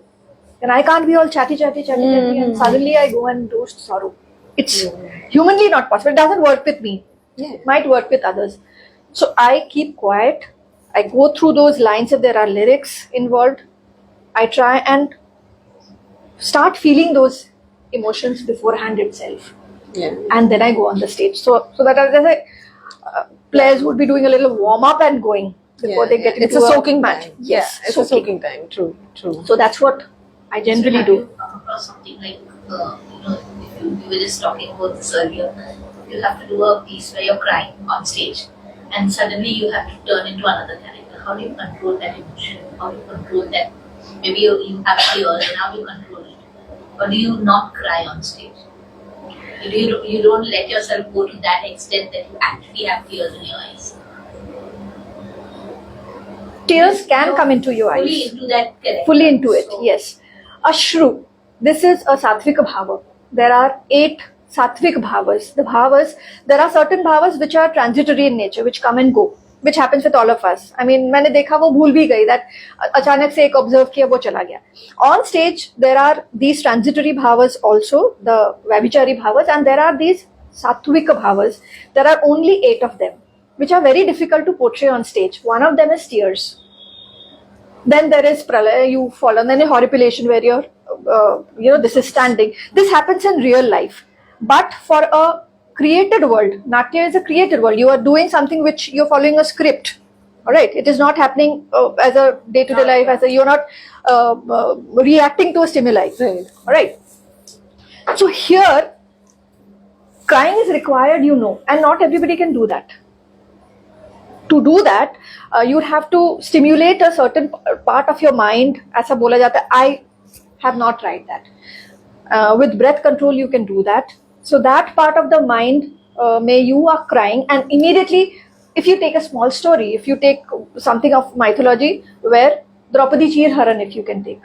then I can't be all chatty, and suddenly I go and roast sorrow. It's humanly not possible. It doesn't work with me. It might work with others. So I keep quiet. I go through those lines if there are lyrics involved. I try and start feeling those emotions beforehand itself. Yeah. And then I go on the stage. So that players would be doing a little warm up and going before they get into it's a soaking match. time. Yes, Yeah, it's a soaking time. True. So that's what I generally Have do. you come across something like, if we were just talking about this earlier, you have to do a piece where you're crying on stage, and suddenly you have to turn into another character. How do you control that emotion? How do you control that? Maybe you have tears, and how do you control it? Or do you not cry on stage? You don't let yourself go to that extent that you actually have tears in your eyes. Tears can come into your eyes. Fully into that character. Fully into it, So, yes. Ashru. This is a Sattvika Bhava. There are 8 Sattvik Bhavas. The Bhavas, there are certain Bhavas which are transitory in nature, which come and go, which happens with all of us. I mean, मैंने देखा वो भूल भी गई that अचानक से एक observe किया वो चला गया. On stage, there are these transitory Bhavas also, the Vabhichari Bhavas, and there are these Sattvika Bhavas. There are only 8 of them, which are very difficult to portray on stage. One of them is tears. Then there is pralaya, you fall, and then a horripilation where you're, this is standing. This happens in real life. But for a created world, Natya is a created world. You are doing something which you're following a script. All right. It is not happening as a day-to-day life, you're not reacting to a stimuli. Right. All right. So here, crying is required, and not everybody can do that. To do that, you have to stimulate a certain part of your mind. Aisa bola jata. I have not tried that. With breath control, you can do that. So that part of the mind, you are crying, and immediately, if you take a small story, if you take something of mythology, where Draupadi Chir Haran, if you can take,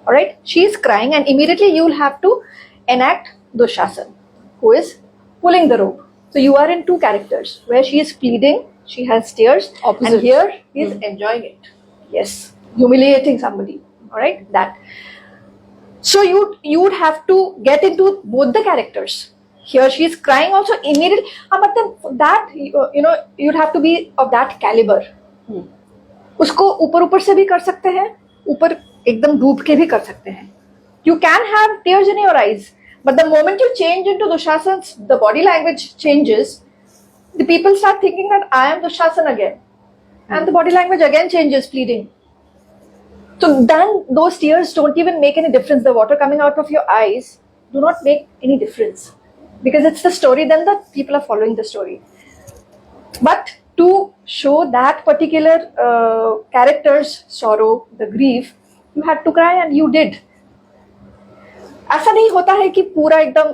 all right, she is crying, and immediately you will have to enact Dushasan, who is pulling the rope. So you are in 2 characters, where she is pleading, she has tears, Opposite. and here he is enjoying it. Yes, humiliating somebody. All right, that. So you would have to get into both the characters. Here she is crying also immediately. But then that you'd have to be of that caliber. उसको ऊपर से भी कर सकते हैं, ऊपर एकदम डूब के भी कर सकते हैं. You can have tears in your eyes, but the moment you change into Dushasan's, the body language changes. The people start thinking that I am Dushasan again, and the body language again changes, pleading. So then those tears don't even make any difference. The water coming out of your eyes do not make any difference, because it's the story. Then the people are following the story. But to show that particular character's sorrow, the grief, you had to cry, and you did. ऐसा नहीं होता है कि पूरा एकदम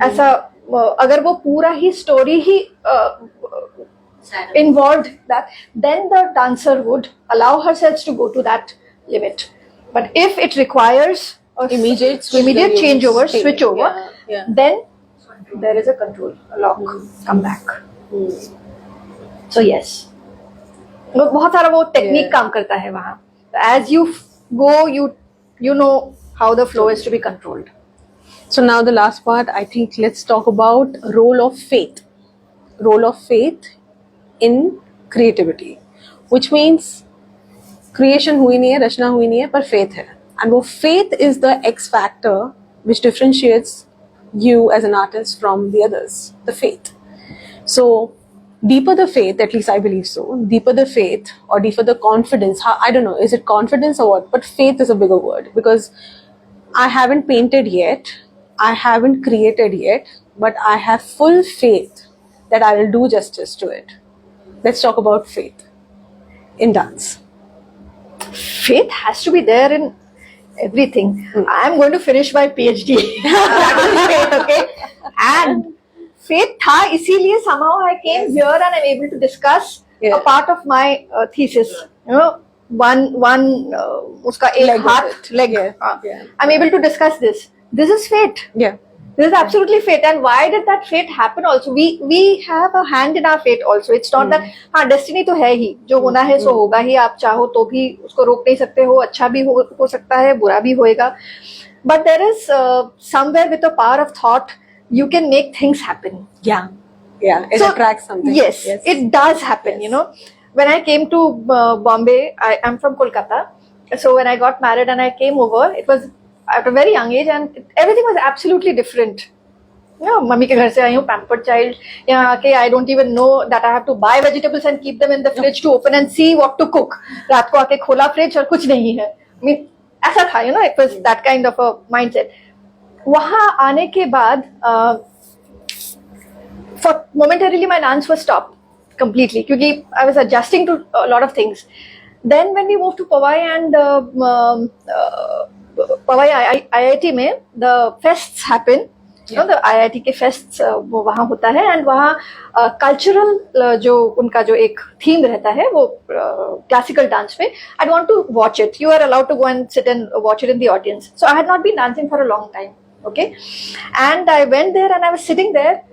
ऐसा अगर वो पूरा ही story he involved that, then the dancer would allow herself to go to that limit. But if it requires a Immediate changeover, state. switch over, Yeah. then there is a control, a lock, come back. So yes, वो बहुत सारा वो technique काम करता है वहाँ. As you go, you know how the flow is to be controlled. So now the last part, I think let's talk about role of faith. Role of faith in creativity, which means creation हुई नहीं है, रचना हुई नहीं है, पर faith है. And वो faith is the X factor which differentiates you as an artist from the others, the faith. So deeper the faith, at least I believe so, deeper the faith or deeper the confidence, I don't know, is it confidence or what, but faith is a bigger word, because I haven't painted yet, I haven't created yet, but I have full faith that I will do justice to it. Let's talk about faith in dance. Faith has to be there in everything. I am going to finish my PhD. That is faith, okay? And faith था, इसीलिए somehow I came here and I'm able to discuss a part of my thesis. You know, one उसका एक हाथ leg. I'm able to discuss this. This is fate. Yeah. This is absolutely fate. And why did that fate happen also? We have a hand in our fate also. It's not that हाँ destiny तो है ही, जो होना है सो होगा ही, आप चाहो तो भी उसको रोक नहीं सकते हो, अच्छा भी हो सकता है, बुरा भी होएगा. But there is somewhere with the power of thought, you can make things happen. Yeah. It attracts something. Yes, it does happen. You know, when I came to Bombay, I am from Kolkata. So when I got married and I came over, it was at a very young age and everything was absolutely different. You know, mummy के घर से आई हूँ, pampered child. यहाँ आके I don't even know that I have to buy vegetables and keep them in the fridge to open and see what to cook. रात को आके खोला fridge और कुछ नहीं है. I mean, ऐसा था, you know, it was that kind of a mindset. वहाँ आने के बाद for momentarily my dance was stopped completely क्योंकि I was adjusting to a lot of things. Then when we moved to Powai and Powai IIT में the fests happen. You know, the IIT के fests वो वहाँ होता है and वहाँ cultural जो उनका जो एक theme रहता है वो classical dance में. I'd want to watch it. You are allowed to go and sit and watch it in the audience. So I had not been dancing for a long time. Okay, and I went there and I was sitting there,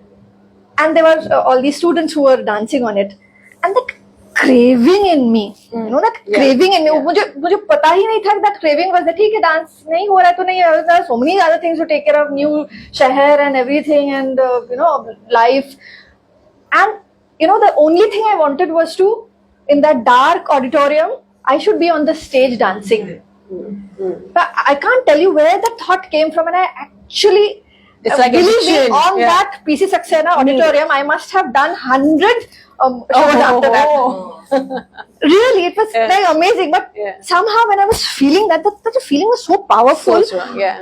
and there were all these students who were dancing on it, and that craving in me, you know, that craving in me. मुझे पता ही नहीं था that craving was that ठीक है dance नहीं हो रहा है तो नहीं, there are so many other things to take care of, new शहर and everything and you know life, and you know the only thing I wanted was to, in that dark auditorium, I should be on the stage dancing. But I can't tell you where that thought came from, and I actually it's like believe me, on that PC Saxena auditorium, I must have done 100 shows after that. Really, it was like amazing. But somehow, when I was feeling that the feeling was so powerful,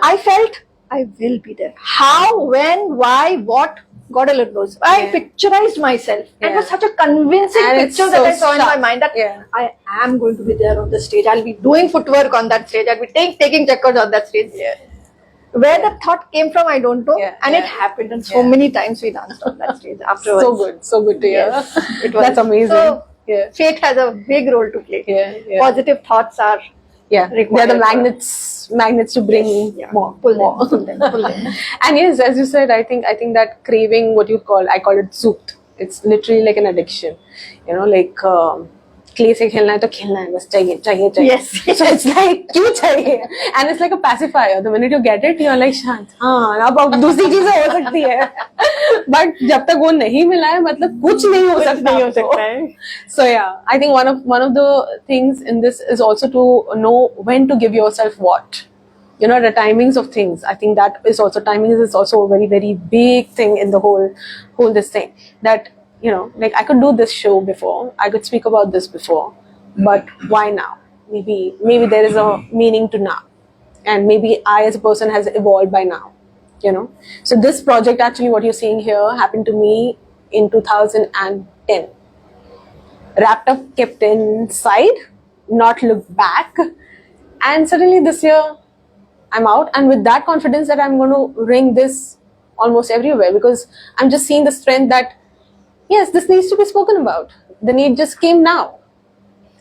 I felt I will be there. How, when, why, what? God alone knows. I picturized myself. It was such a convincing picture that I saw in my mind that I am going to be there on the stage. I'll be doing footwork on that stage. I'll be taking checkers on that stage. Where that thought came from, I don't know. And it happened. And so many times we danced on that stage afterwards. So good to hear. Yes, it was. That's amazing. So, fate has a big role to play. Positive thoughts are they're the magnets to bring more. Pull them. And yes, as you said, I think that craving, what you call, I call it zoot. It's literally like an addiction. You know, like clay से खेलना है तो खेलना है, बस चाहिए. Yes. So it's like क्यों चाहिए? And it's like a pacifier. The minute you get it, you're like शांत. हाँ, अब दूसरी चीजें हो सकती है. But जब तक वो नहीं मिला है, मतलब कुछ नहीं हो सकता है. So yeah, I think one of the things in this is also to know when to give yourself what. You know, the timings of things. I think that is also, timing is also a very, very big thing in the whole this thing. That, you know, like I could do this show before, I could speak about this before, but why now? Maybe there is a meaning to now, and maybe I as a person has evolved by now, you know. So this project, actually what you're seeing here, happened to me in 2010. Wrapped up, kept inside, not looked back, and suddenly this year I'm out, and with that confidence that I'm going to bring this almost everywhere, because I'm just seeing the strength that yes, this needs to be spoken about. The need just came now.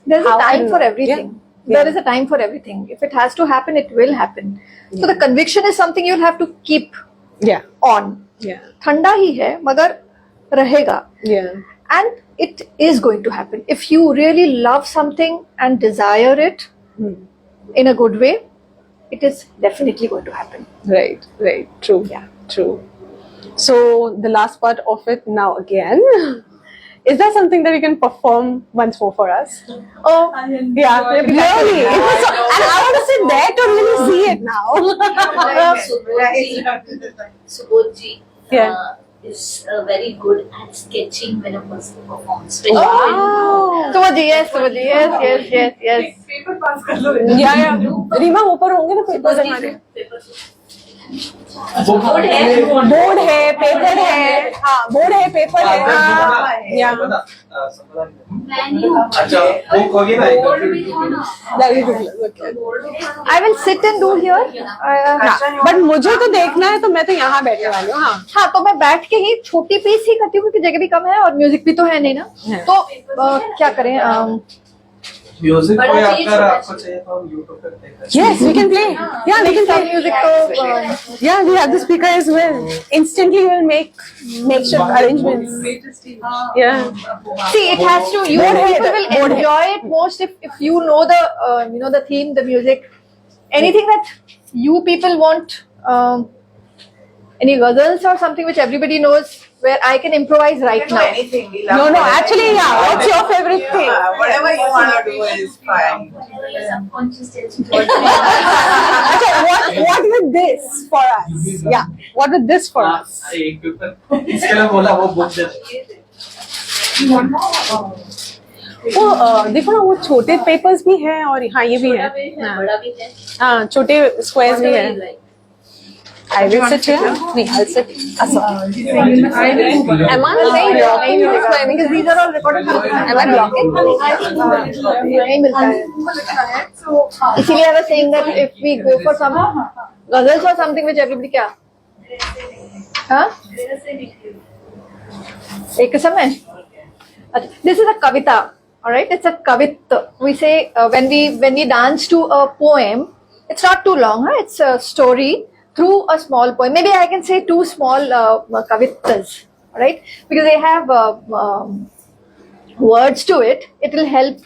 There's How? a I time don't for know. everything. Yeah. There is a time for everything. If it has to happen, it will happen. So the conviction is something you'll have to keep Yeah. on. Yeah. ठंडा ही है मगर रहेगा. Yeah. And it is going to happen. If you really love something and desire it in a good way, it is definitely going to happen. Right. Right. True. Yeah. True. So the last part of it now again. Is there something that you can perform once more for us? Oh, Yeah, really. It was so, and I want to sit there to really see it now. Subodhji Yeah. is very good at sketching when a person performs. Wow. Subodhji, yes. Paper pass कर लो Yeah, yeah. Reema ऊपर होंगे ना paper हमारे. Board है board है, paper है. हाँ, board है, पेपर है. Yeah. अच्छा बुक होगी ना Very good. Okay. I will sit and do here. But मुझे तो देखना है, तो मैं तो यहाँ बैठने वाली हूँ. हाँ. हाँ, तो मैं बैठ के ही छोटी पीस ही करती हूँ क्योंकि जगह भी कम है और म्यूजिक भी तो है नहीं ना. तो क्या करें? म्यूजिक बड़ा कोई चीज़ अगर होना आपको चाहिए तो हम यूट्यूब पे देख सकते Yes, we can play. Yeah, we can some play. music तो Yeah, we have the speaker as well. Instantly, we'll make sure arrangements. Yeah. see, it has to. You people will enjoy it most if you know the theme, the music, anything that you people want. Any ghazals or something which everybody knows where I can improvise right now. Anything. We love No, whatever actually, you yeah. want. What's your favorite thing? Whatever you want to do is fine. Your subconscious tells you what Okay, what with this for us? Yeah, what with this for us? एक paper इसके लिए बोला वो book दे वो देखो ना, वो छोटे पेपर्स भी हैं और हाँ ये भी है. बड़ा भी है. हाँ, छोटे स्क्वायर्स भी हैं. Like. I will sit here. नहीं, I'll sit. Am I blocking this by any? Because these are all recorded. Am I blocking? नहीं मिलता है. इसीलिए I was saying that if we go for some ghazals or something which everybody क्या? हाँ? एक किस्म है. This is a kavita. All right, it's a kavit. We say when we dance to a poem, it's not too long. Huh? It's a story through a small poem. Maybe I can say two small kavitas. All right, because they have words to it. It will help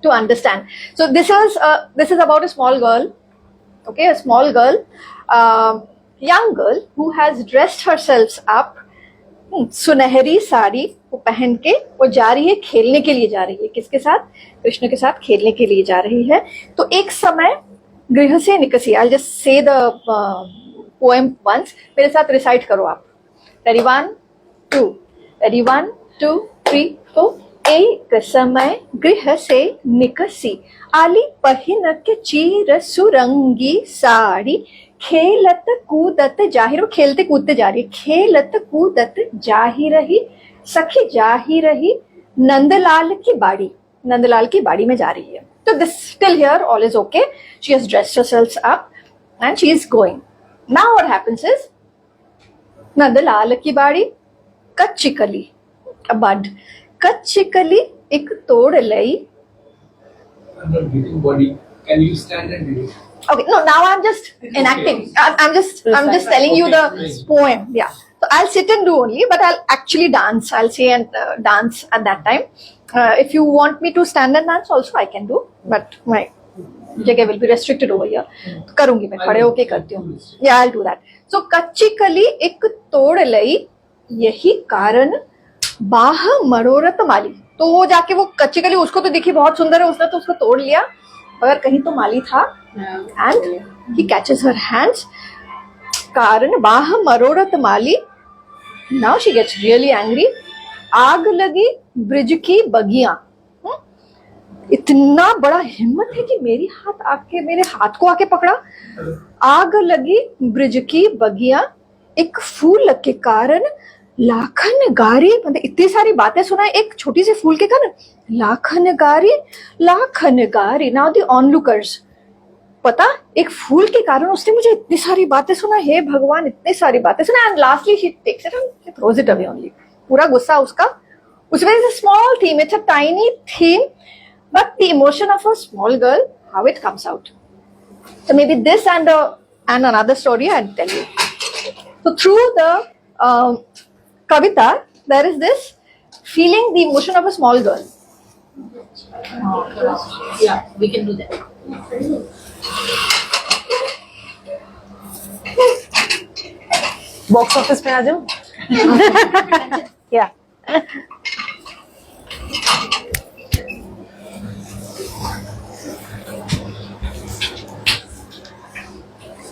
to understand. So this is about a small girl. Okay, a small girl, young girl who has dressed herself up. सुनहरी साड़ी वो पहन के वो जा रही है, खेलने के लिए जा रही है. किसके साथ? कृष्ण के साथ खेलने के लिए जा रही है. तो एक समय गृह से निकसी. I'll just say the poem once. मेरे साथ रिसाइट करो आप. Ready 1 2. Ready 1 2 3 4. एक समय गृह से निकसी, आली पहिन के चीर सुरंगी साड़ी, खेलत कूदत जाहिर. खेलते कूदते जा रही है. खेलत कूदत जाही रही, सखी जाही रही, नंदलाल की बाड़ी. नंदलाल की बाड़ी में जा रही है. तो this till here all is okay. She has dressed herself up and she is going. Now what happens is Nandlal की बाड़ी, कच्ची कली, a bud. कच्ची कली एक तोड़ लई. I'm not getting body. Can you stand and do it? Okay, no, now I'm just enacting. I'm just telling you the poem. Yeah. So I'll sit and do only, but I'll actually dance. I'll say and dance at that time. If you want me to stand and dance also, I can do. But my जगह will be restricted over here. तो करूँगी मैं, खड़े होके करती हूँ. Yeah, I'll do that. So कच्ची कली एक तोड़ लई, यही कारण बाह मरोरत माली. तो वो जाके वो कच्ची कली उसको तो दिखी बहुत सुंदर है, उसने तो उसको तोड़ लिया, मगर कहीं तो माली था. And he catches her hands. कारण बाह मरोरत माली. Now she gets really angry. आग लगी ब्रिज की बगियां. इतना बड़ा हिम्मत है कि मेरे हाथ को आके पकड़ा. आग लगी ब्रिज की बगियां, एक फूल के कारण लाखन गारी. मतलब इतनी सारी बातें सुनाए एक छोटी सी फूल के कारण. लाखन गारी, लाखन गारी. नाउ द ऑनलुकर्स, पता, एक फूल के कारण उसने मुझे इतनी सारी बातें सुना, हे भगवान इतनी सारी बातें सुना, and lastly she takes it and throws it away only. पूरा गुस्सा उसका उसमें. Is a small theme, it's a tiny theme, but the emotion of a small girl, how it comes out. So maybe this and another story I'll tell you. So through the kavita, there is this feeling the emotion of a small girl. Yeah, we can do that. Box office में आ जाओ. या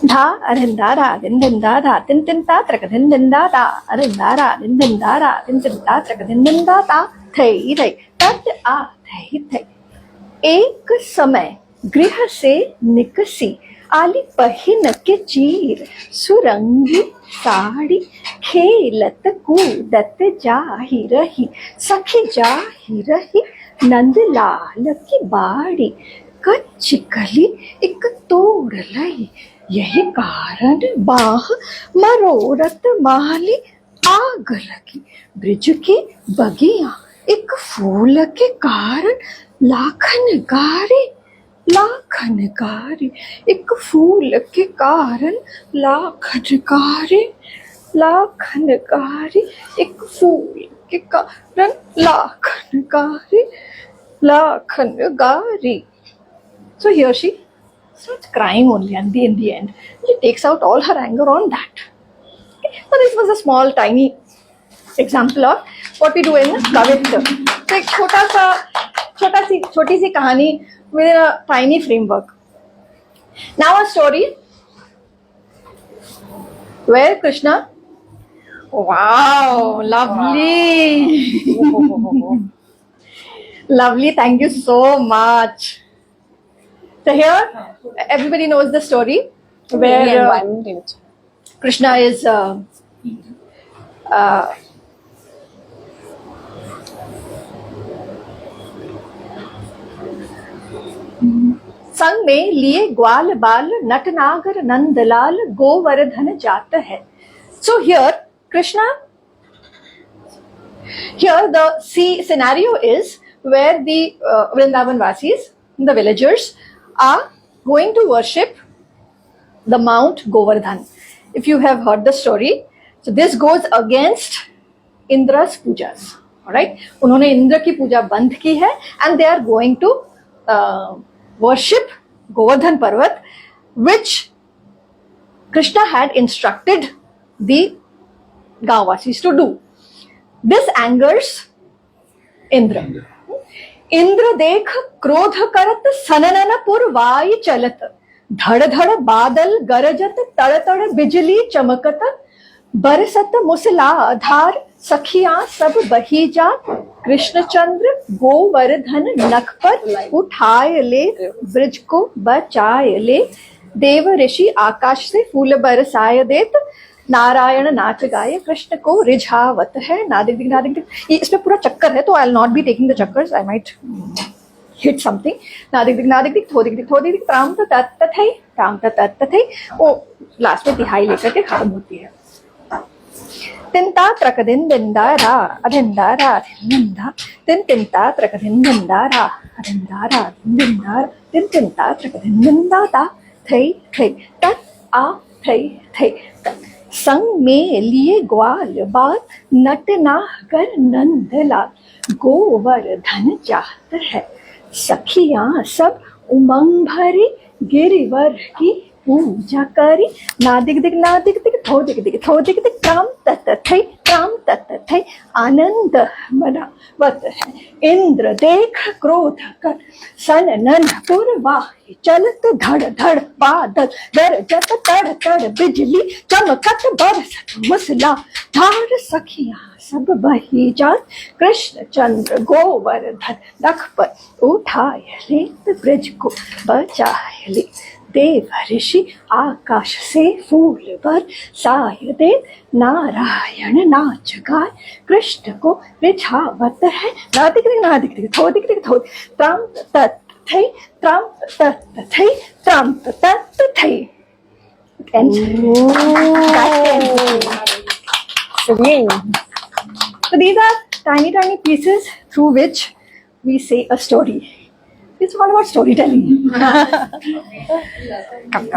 धा अरिंदा रा दिन दिन दा धा तिन तिन ता त्रक दिन दिन दा ता अरिंदा रा दिन दिन दा रा तिन तिन ता त्रक दिन दिन दा ता थई थई तत आ थई थई. एक समय गृह से निकसी आली पहिन के चीर, सुरंगी साड़ी खेलत कूदत जाही रही, सखी जाही रही नंदलाल की बाड़ी, कच्ची कली एक तोड़ लई, यही कारण बाह मरोरत माली आग लगी. ब्रिज की बगिया एक फूल के कारण लाखन गारी, लाखन गारी, एक फूल के कारण लाखन गारी, लाखन गारी, एक फूल के कारण लाखन गारी, लाखन गारी. So here she starts crying only, and in the end she takes out all her anger on that. Okay? So this was a small tiny example of what we do in Kavitya. So एक छोटी सी कहानी within a tiny framework. Now a story where Krishna, wow, lovely, lovely, thank you so much. So here everybody knows the story where Krishna is संग में लिए ग्वाल बाल नटनागर नंदलाल गोवर्धन जात है. So here Krishna, here the scenario is where the Vrindavan Vasis, the villagers, are going to worship the Mount Govardhan. If you have heard the story, so this goes against Indra's pujas. All right, उन्होंने इंद्र की पूजा बंद की है, and they are going to worship Govardhan Parvat, which Krishna had instructed the Gaonvasis to do. This angers Indra. Indra देख क्रोध करत सननन पुरवाई चलत, धड़ धड़ बादल गरजत तड़ तड़ बिजली चमकत, बरसत मूसलाधार सखियां सब बही जात, कृष्णचंद्र गोवर्धन नख पर उठाए ले, ब्रज को बचाए ले, देव ऋषि आकाश से फूल बरसाए देत, नारायण नाच गाये कृष्ण को रिझावत है. नादिक दिक नादिक दिक, इसमें पूरा चक्कर है, तो I will not be taking the chakkars, I might hit something. नादिक दिक थो दिक त्राम तत्त है, त्राम तत्त है, वो लास्ट में तिहाई लेकर के खत्म होती है. तिंता त्रक दिन दिंदा रा अदिंदा रा दिंदा, तिन तिंता त्रक दिन दिंदा रा अदिंदा रा दिंदा, तिन तिंता त्रक दिन दिंदा ता थई थई तत आ थई थई. संग में लिए ग्वाल बाल नटनागर नंदलाल, गोवर्धन जात है, सखियां सब उमंग भरी गिरिवर की पूजा करी. नादिक दिक थो दिक दिक त्राम तत्त थई आनंद मनावत है. इंद्र देख क्रोध कर सननन पुरवाई चलत, धड़ धड़ बादल गरजत तड़ तड़ बिजली चमकत, बरसत मूसलाधार सखियां सब बही जात, कृष्ण चंद्र गोवर्धन नख पर उठाए ले, ब्रज को बचाए ले, देव ऋषि आकाश से फूल बरसाए दे, नारायण नाच गाय कृष्ण को रिझावत है. नादिक दिक थो दिक थो त्राम तत्त thai, tram ta ta thai, tram ta ta ta thai. It ends. That ends. Serene. So these are tiny, tiny pieces through which we say a story. It's all about storytelling.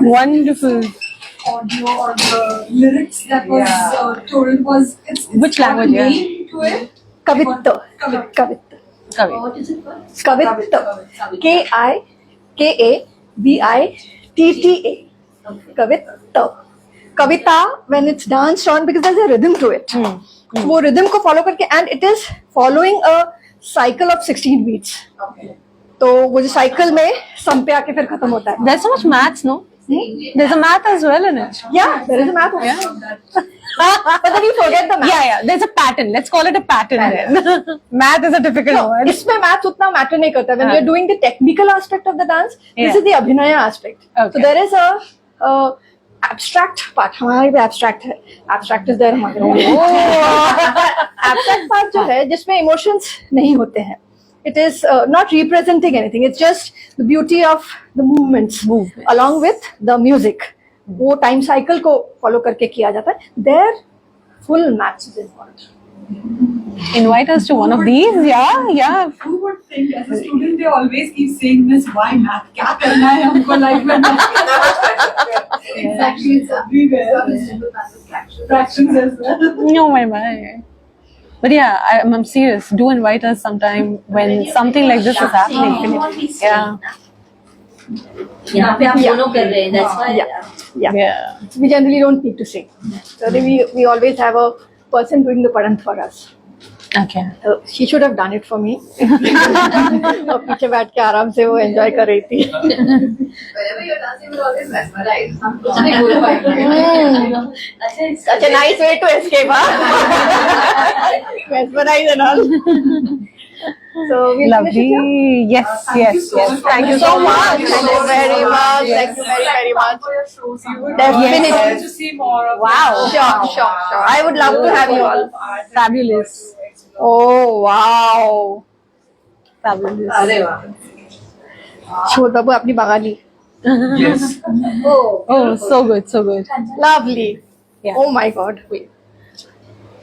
Wonderful. Audio or the lyrics that was told was it's Which language? Yeah. name to it. Kavitta. Kavitta. Kavi. What is it called? Kavitta. Kavitta. Kavitta. Kavita, when it's danced on, because there's a rhythm to it. वो rhythm को follow करके, and it is following a cycle of 16 beats. Okay. तो वो जो cycle में सम पे आके फिर खत्म होता है. There's so much maths, no? There's a math as well in it. Yeah, there is a math. But then you forget the math. Yeah. There's a pattern. Let's call it a pattern then. Math is a difficult No, one. इसमें math उतना matter नहीं करता. When you're doing the technical aspect of the dance, this is the abhinaya aspect. Okay. So there is a abstract part. हमारे भी abstract है. Abstract is there हमारे में. Abstract part जो है जिसमें emotions नहीं होते हैं. It is not representing anything. It's just the beauty of the movements along with the music. वो time cycle को follow करके किया जाता है. There, full maths is involved. Invite us to one of these. Yeah. Who would think as a student they always keep saying this, why math? क्या करना है हमको life में? Exactly, it's everywhere. simple math of fractions. Fractions as well. No, my. But yeah, I'm serious. Do invite us sometime when something like this is happening. Yeah. यहाँ पे आप दोनों कर रहे हैं. That's why. Yeah. We generally don't need to sing. So we always have a person doing the padant for us. Okay. So she should have done it for me. और पीछे बैठ के आराम से वो enjoy कर रही थी. Whenever you're dancing, we're always mesmerized. हम कुछ नहीं बोल पाएंगे. Such a nice way to escape, huh? Mesmerize and all. So we Lovely. Yes. Thank you so much. Thank you very much. Thank you very much. Definitely. To see more of Wow. Sure. I would love to have you all. Fabulous. Oh, wow. Fabulous. अरे वाह. छोड़ बाबू अपनी बगाली. Yes. Oh, so good. Lovely. Yeah. Oh my God. Wait.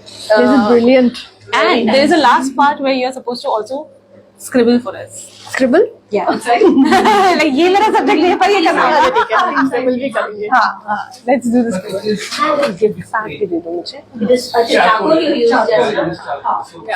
This is brilliant. And there is a last part where you are supposed to also scribble for us. Scribble? Yeah. Like ये मेरा subject नहीं है पर ये करना है. ठीक है. Scribble भी करेंगे. हाँ. Let's do this. This is Give back दे दो मुझे. It is a charcoal you use.